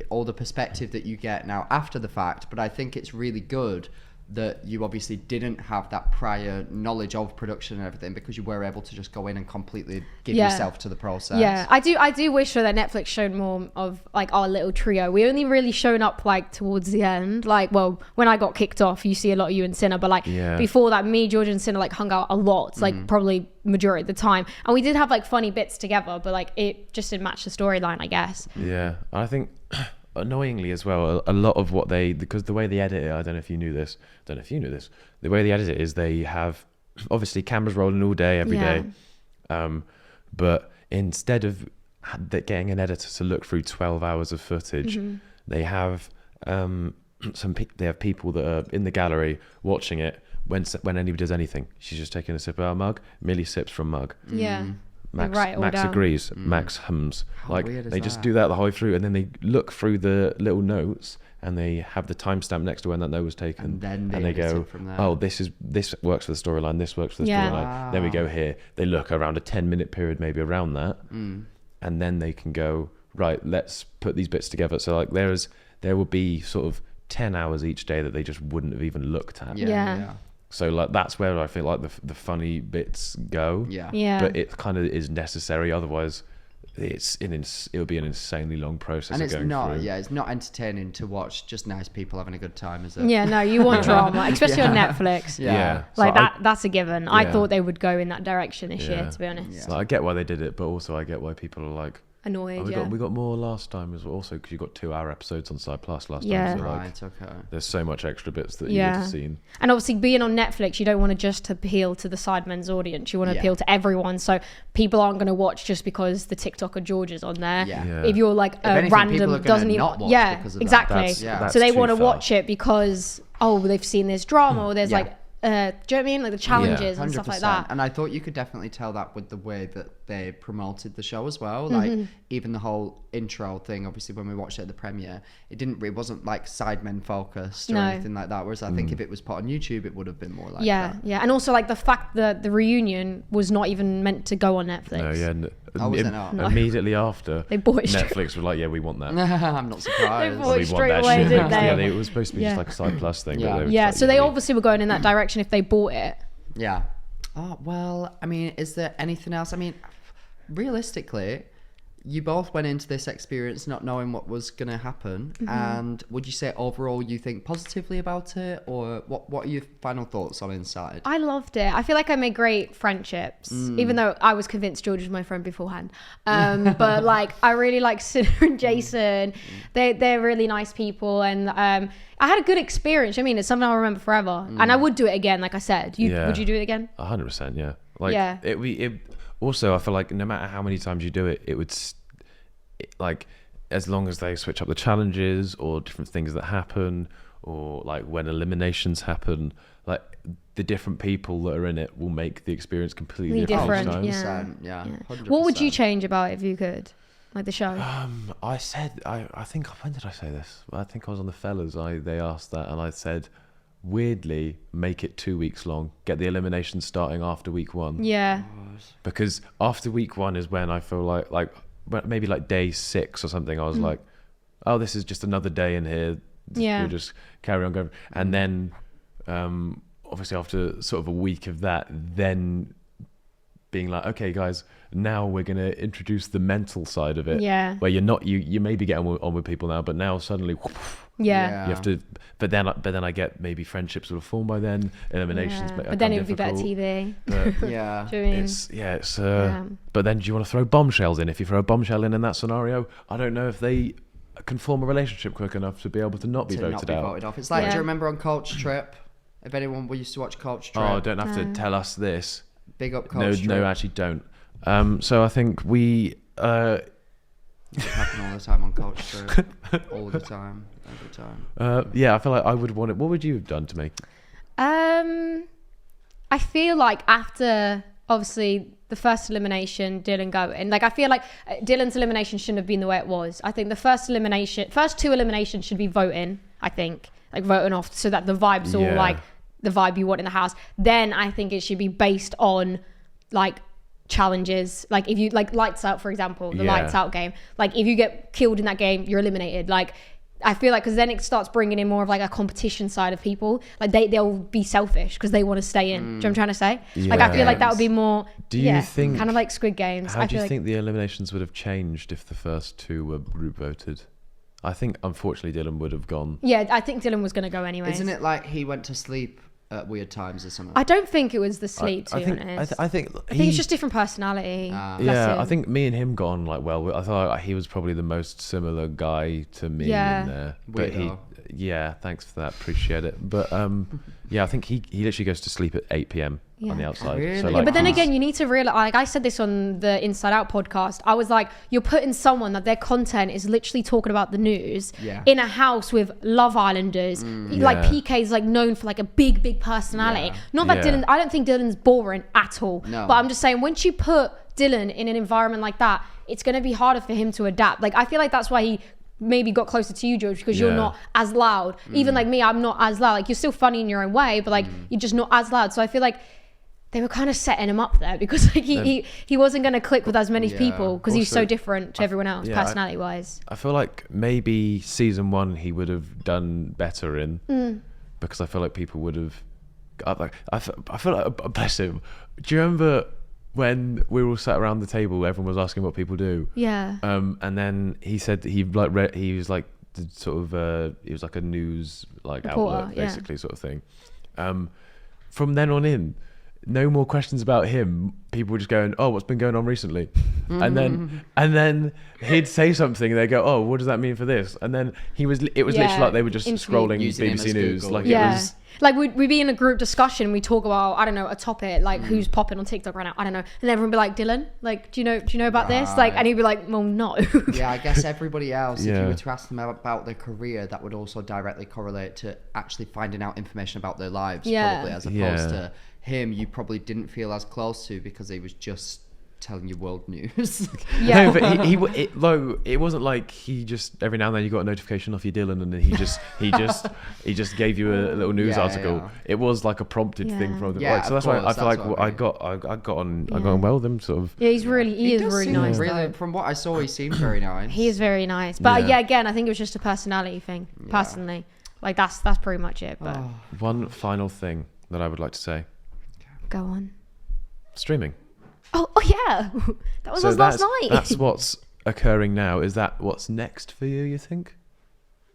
all the perspective that you get now after the fact, but I think it's really good that you obviously didn't have that prior knowledge of production and everything, because you were able to just go in and completely give yourself to the process. Yeah, I do wish that Netflix showed more of like our little trio. We only really shown up like towards the end. Like, well, when I got kicked off, you see a lot of you and Sinner, but like before that, me, George and Sinner like hung out a lot, like probably majority of the time. And we did have like funny bits together, but like it just didn't match the storyline, I guess. Yeah, I think annoyingly as well, a lot of what because the way they edit it, I don't know if you knew this, the way they edit it is they have obviously cameras rolling all day, every day. But instead of getting an editor to look through 12 hours of footage, they have people that are in the gallery watching it when anybody does anything. She's just taking a sip of our mug. Milli sips from mug. Yeah. Max agrees. Max hums. How like weird is they just that? do that the whole way through, and then they look through the little notes and they have the timestamp next to when that note was taken, And then they they edit go, it from there. "Oh, this works for the storyline. This works for the Yeah. storyline." Then we go here. They look around a 10-minute period, maybe around that, and then they can go, right, let's put these bits together. So like there will be sort of 10 hours each day that they just wouldn't have even looked at. Yeah. So like that's where I feel like the funny bits go. Yeah. But it kind of is necessary. Otherwise, it'll be an insanely long process. And of it's going not, through. it's not entertaining to watch just nice people having a good time, is it? Yeah, no, you want drama, especially on Netflix. Yeah. Like So that's a given. I Yeah. thought they would go in that direction this year, Yeah. to be honest. Yeah. So I get why they did it, but also I get why people are like, Annoyed, we got more last time as well. Also, because you got 2-hour episodes on Side Plus last Yeah. time. So like, Right, okay. there's so much extra bits that you Yeah. would have seen. And obviously being on Netflix, you don't want to just appeal to the Sidemen's audience. You want to Yeah. appeal to everyone. So people aren't going to watch just because the TikToker George is on there. Yeah. Yeah. If you're like a anything, people are random gonna doesn't even not watch because of that. exactly. That's So they too want to far. watch it because they've seen this drama or there's Yeah. like do you know what I mean? Like the challenges and stuff like 100%. that. And I thought you could definitely tell that with the way that they promoted the show as well. Like even the whole intro thing, obviously when we watched it at the premiere, it wasn't like Sidemen focused or No. anything like that. Whereas I think if it was put on YouTube, it would have been more like Yeah, that. yeah. And also like the fact that the reunion was not even meant to go on Netflix. No, yeah. Oh, was it not? No. Immediately after, They bought it straight. Netflix were like, yeah, we want that. I'm not surprised. bought it We straight want that away, shit. didn't they? Yeah, it was supposed to be Yeah. just like a Side Plus thing. Yeah. But they were Yeah, just so like, they we- obviously were going in that direction if they bought it. Yeah. Oh, well, I mean, is there anything else? I mean, realistically, you both went into this experience not knowing what was going to happen. And would you say overall you think positively about it? Or what are your final thoughts on Inside? I loved it. I feel like I made great friendships, even though I was convinced George was my friend beforehand. But like, I really like Sinner and Jason. They're really nice people. And I had a good experience. I mean, it's something I'll remember forever. And I would do it again, like I said. Yeah. Would you do it again? 100%, yeah. Like, Yeah. it also, I feel like no matter how many times you do it, it would, like, as long as they switch up the challenges or different things that happen, or like when eliminations happen, like the different people that are in it will make the experience completely Really different. different, each yeah. time. Yeah. 100%. What would you change about it if you could? Like the show? I said, I think, when did I say this? I think I was on the Fellas. They asked that, and I said, weirdly, make it 2 weeks long. Get the elimination starting after week 1. Yeah. Because after week 1 is when I feel like maybe like day 6 or something. I was like, oh, this is just another day in here. Yeah. We'll just carry on going. And then, obviously, after sort of a week of that, then being like, okay, guys, now we're going to introduce the mental side of it. Yeah. Where you're not, you maybe get on with people now, but now suddenly, Yeah. you have to, but then I get maybe friendships will have formed by then, eliminations. Yeah. But then it would be better TV. But Yeah. Do you know what I mean? it's but then do you want to throw bombshells in? If you throw a bombshell in that scenario, I don't know if they can form a relationship quick enough to be able to not be To voted not be out. voted off. It's like, Yeah. do you remember on Coach Trip? If anyone used to watch Coach Trip, Oh, don't have to tell us this. big up No, Coach Trip. no, actually don't. So I think we It happen all the time on Coach Trip. All the time, every time. yeah, I feel like I would want it. What would you have done to make? I feel like after obviously the first elimination, Dylan going, like I feel like Dylan's elimination shouldn't have been the way it was. I think the first two eliminations should be voting. I think like voting off so that the vibes all Yeah. like the vibe you want in the house. Then I think it should be based on like challenges. Like if you like lights out, for example, the Yeah. lights out game. Like if you get killed in that game, you're eliminated. Like I feel like because then it starts bringing in more of like a competition side of people. Like they'll be selfish because they want to stay in. Do you know what I'm trying to say? Like I feel like that would be more. Do you think kind of like Squid Games? How do you think the eliminations would have changed if the first 2 were group voted? I think unfortunately Dylan would have gone. Yeah, I think Dylan was going to go anyway. Isn't it like he went to sleep at weird times or something? I don't think it was the sleep. To be honest, I think it's just different personality. Yeah, I think me and him got on like well. I thought he was probably the most similar guy to me in there. But thanks for that. Appreciate it. But I think he literally goes to sleep at 8 p.m. on the outside. Really? So, Yeah, but then again, you need to realize, like I said this on the Inside Out podcast, I was like, you're putting someone that their content is literally talking about the news in a house with Love Islanders. Like PK is like known for like a big personality. Not that Dylan, I don't think Dylan's boring at all. No. But I'm just saying, once you put Dylan in an environment like that, it's going to be harder for him to adapt. Like I feel like that's why he maybe got closer to you, George, because you're not as loud. Even like me, I'm not as loud. Like you're still funny in your own way, but like you're just not as loud. So I feel like they were kind of setting him up there because like he wasn't going to click with as many people because he's so different to everyone else personality wise. I feel like maybe season 1 he would have done better in because I feel like people would have I feel like bless him. Do you remember when we were all sat around the table, everyone was asking what people do? Yeah. And then he said that he was like the sort of he was like a news like reporter, outlet basically sort of thing. From then on in, no more questions about him. People were just going, "Oh, what's been going on recently?" And then he'd say something, and they go, "Oh, what does that mean for this?" And then it was literally like they were just scrolling BBC News, Google. like it was. Like we'd be in a group discussion, we talk about, I don't know, a topic, like who's popping on TikTok right now, I don't know, and everyone would be like, Dylan, like, do you know about this? Like, and he'd be like, well, no. Yeah, I guess everybody else, if you were to ask them about their career, that would also directly correlate to actually finding out information about their lives, probably, as opposed to him, you probably didn't feel as close to because he was just telling you world news. No, but it wasn't like he just every now and then you got a notification off your Dylan and then he just gave you a little news article. Yeah. It was like a prompted thing from the so that's course, why I feel like I got on well with them sort of. Yeah, he is really nice. Really, from what I saw, he seemed very nice. He is very nice, but again, I think it was just a personality thing. Personally, like that's pretty much it. But one final thing that I would like to say. Go on. Streaming. Oh yeah, that was us last night. That's what's occurring now. Is that what's next for you? You think?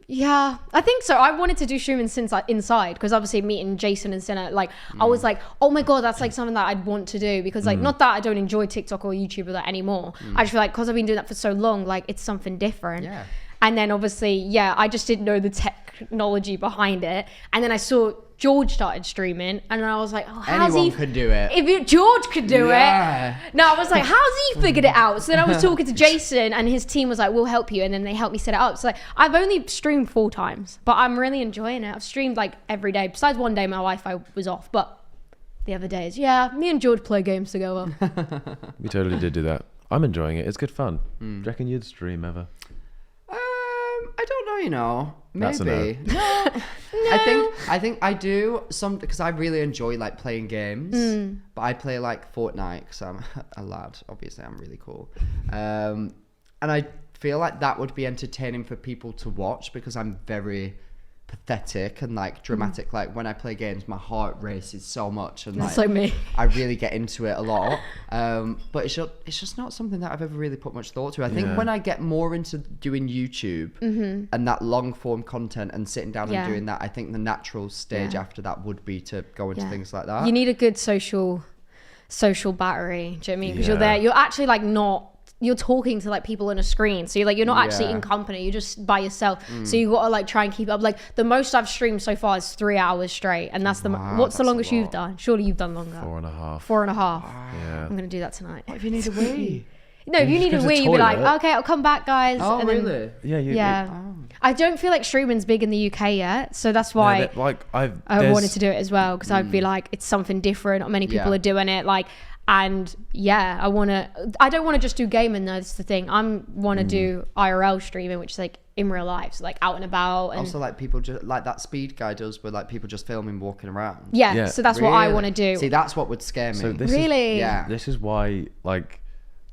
Yeah, I think so. I wanted to do streaming since inside because obviously meeting Jason and Senna, like I was like, oh my god, that's like something that I'd want to do because like not that I don't enjoy TikTok or YouTube or that anymore. I just feel like because I've been doing that for so long, like it's something different. Yeah. And then obviously, I just didn't know the technology behind it. And then I saw George started streaming, and I was like, "Oh, how's anyone could do it? If George could do it, no, I was like, how's he figured it out?" So then I was talking to Jason, and his team was like, "We'll help you," and then they helped me set it up. So like, I've only streamed 4 times, but I'm really enjoying it. I've streamed like every day, besides one day my Wi-Fi was off, but the other days, me and George play games together. We totally did do that. I'm enjoying it. It's good fun. Do you reckon you'd stream ever? I don't know, you know. Maybe. That's a no. No. I think I do some because I really enjoy like playing games. But I play like Fortnite because I'm a lad. Obviously, I'm really cool. And I feel like that would be entertaining for people to watch because I'm very pathetic and like dramatic. Like when I play games, my heart races so much, and that's like me. I really get into it a lot. But it's just not something that I've ever really put much thought to. I think when I get more into doing YouTube and that long form content and sitting down and doing that, I think the natural stage after that would be to go into things like that. You need a good social battery. Do you know what I mean? Because you're there, you're actually like you're talking to like people on a screen, so you're not actually in company, you're just by yourself. So you gotta like try and keep up. Like the most I've streamed so far is 3 hours straight, and that's what's the longest you've done? Surely you've done longer. 4.5. 4.5. Yeah. I'm gonna do that tonight. What if you need a wee? No, if you need a wee, you'd be like, okay, I'll come back, guys. Oh, and really? Then, I don't feel like streaming's big in the UK yet, so that's why I wanted to do it as well, because I'd be like, it's something different. Not many people are doing it. Like, and I don't want to just do gaming though. That's the thing. I want to do IRL streaming, which is like in real life, so like out and about. And also like people just like that Speed guy does, where like people just filming walking around. Yeah. So that's what I want to do. See, that's what would scare me. So this this is why like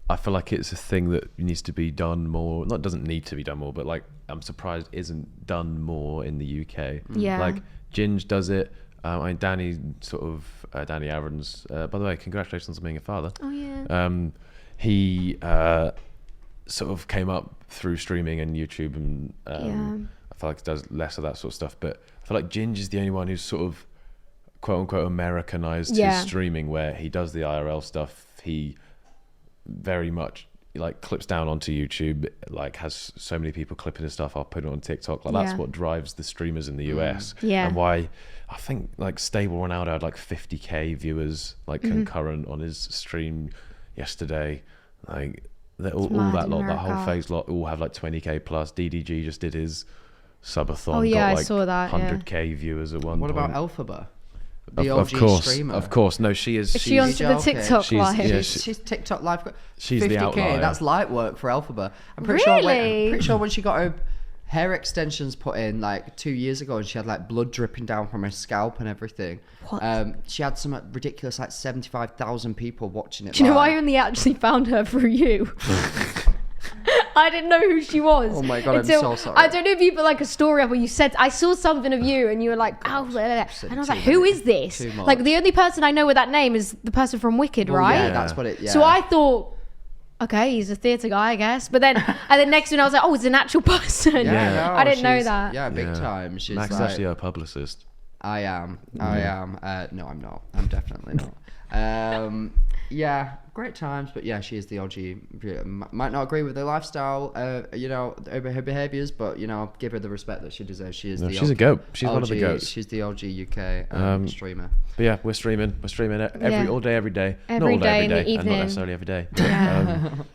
I feel like it's a thing that needs to be done more. Not doesn't need to be done more, but like I'm surprised isn't done more in the UK. Yeah. Like Ginge does it. I mean, Danny Danny Aaron's. By the way, congratulations on being a father. Oh yeah. He sort of came up through streaming and YouTube, and I feel like he does less of that sort of stuff. But I feel like Ginge is the only one who's sort of quote unquote Americanized his streaming, where he does the IRL stuff. He very much like clips down onto YouTube, like has so many people clipping his stuff. I'll put it on TikTok. Like that's what drives the streamers in the US. Yeah. And why I think like Stable Ronaldo had like 50k viewers like concurrent on his stream yesterday. Like all that lot, that whole phase lot all have like 20k plus. DDG just did his subathon. Oh yeah, got, like, I saw that. 100k viewers at one What point. about Elphaba? The OG streamer. Of course. No, she is. Is she on the TikTok live? She's TikTok live. She's the 50k. outlier. That's light work for Elphaba. I'm Really? pretty sure when she got her hair extensions put in like 2 years ago, and she had like blood dripping down from her scalp and everything. What? She had some ridiculous like 75,000 people watching it. Do you know live. I only actually found her through you? I didn't know who she was. Oh my God, I'm so sorry. I don't know if you put like a story up where you said, I saw something of you and you were like, oh, blah, blah, blah. And I was like, who is this? Too much. Like the only person I know with that name is the person from Wicked, Well, right? Yeah, that's what it. Yeah. So I thought, okay, he's a theatre guy, I guess. But then, and then next one I was like, oh, it's an actual person. Yeah, no, I didn't know she's- that. Yeah, big time. She's Max is like, actually a publicist. I am. No, I'm not. I'm definitely not. Yeah, great times, but yeah, she is the OG. Might not agree with her lifestyle, her behaviours, but give her the respect that she deserves. She is. She's a goat. She's one of the goats. She's the OG UK streamer. But yeah, we're streaming all day, every day. Every Not all day day, in the every day, and evening. not necessarily every day.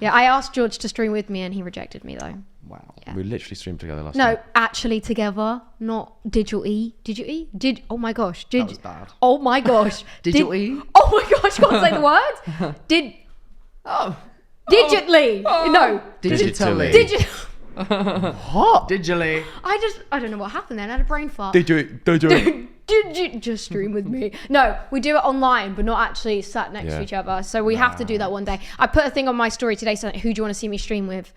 Yeah, I asked George to stream with me and he rejected me though. Wow. Yeah. We literally streamed together last No, night. actually together, not Digital E. Did you E? Oh my gosh. That was bad. Oh my gosh. Digital E? Oh my gosh, can't say the word. Oh. Digitally. No. Digitally. What? Digitally. I don't know what happened then. I had a brain fart. Did you? Just stream with me. No, we do it online, but not actually sat next to each other. So we have to do that one day. I put a thing on my story today saying, who do you want to see me stream with?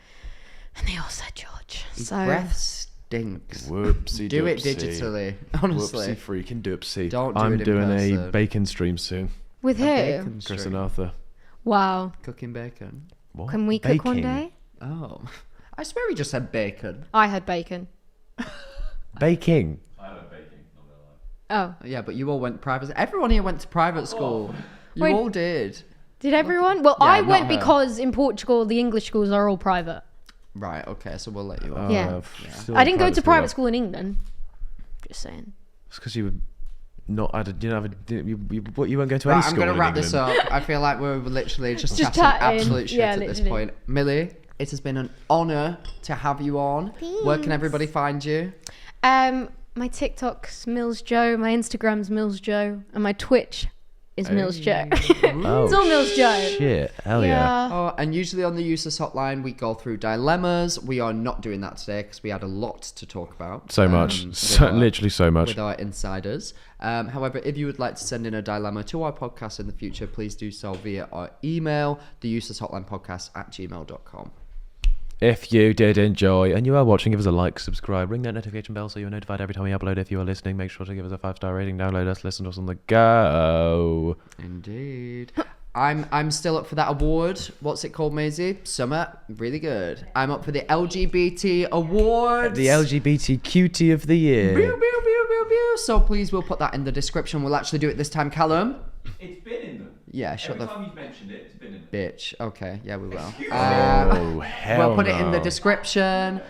And they all said George. So Breath stinks. Whoopsie. Do it doopsie. digitally. Honestly. Whoopsie freaking doopsie. Don't do I'm it in doing a person. bacon stream soon. with who? Bacon Chris stream. and Arthur. Wow. Cooking bacon. What? Can we cook one Baking? day? Oh. I swear we just said bacon. I had bacon. Baking. Oh. Yeah, but you all went private. Everyone here went to private school. You Wait. all did. Did everyone? Well, Yeah, I not went her. because in Portugal, the English schools are all private. Right, okay, so we'll let you off. Yeah. Still I didn't go to private though. school in England. Just saying. It's because you were not. You weren't going to any Right, school I'm going to in wrap this England. up. I feel like we're literally just Just chatting chatting. absolute shit Yeah, at this literally. point. Millie, it has been an honour to have you on. Where can Thanks. everybody find you? My TikTok's Mills Joe, my Instagram's Mills Joe, and my Twitch is Mills Joe. Oh, It's all Mills Joe. Shit, hell yeah. Oh, and usually on the Useless Hotline, we go through dilemmas. We are not doing that today because we had a lot to talk about. So much. with our- Literally so much. with our insiders. However, if you would like to send in a dilemma to our podcast in the future, please do so via our email, theuselesshotlinepodcast@gmail.com. If you did enjoy and you are watching, give us a like, subscribe, ring that notification bell so you're notified every time we upload. If you are listening, make sure to give us a 5-star rating, download us, listen to us on the go. Indeed. I'm still up for that award. What's it called, Maisie? Summer. Really good. I'm up for the LGBT awards. The LGBT cutie of the year. Pew, pew, pew, pew, pew. So please, we'll put that in the description. We'll actually do it this time, Callum. It's been in them. Yeah, shut Every the time you've mentioned it, it's been in them. bitch. Okay, yeah, we will. Oh, hell We'll put it in the no. description.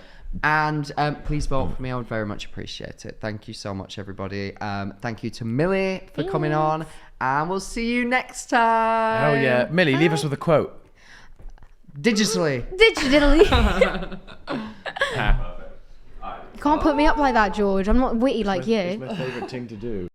And please vote for me. I would very much appreciate it. Thank you so much, everybody. Thank you to Millie for coming on. And we'll see you next time. Hell yeah. Millie, leave us with a quote. Digitally. Digitally. You can't put me up like that, George. I'm not witty like you. my favourite thing to do.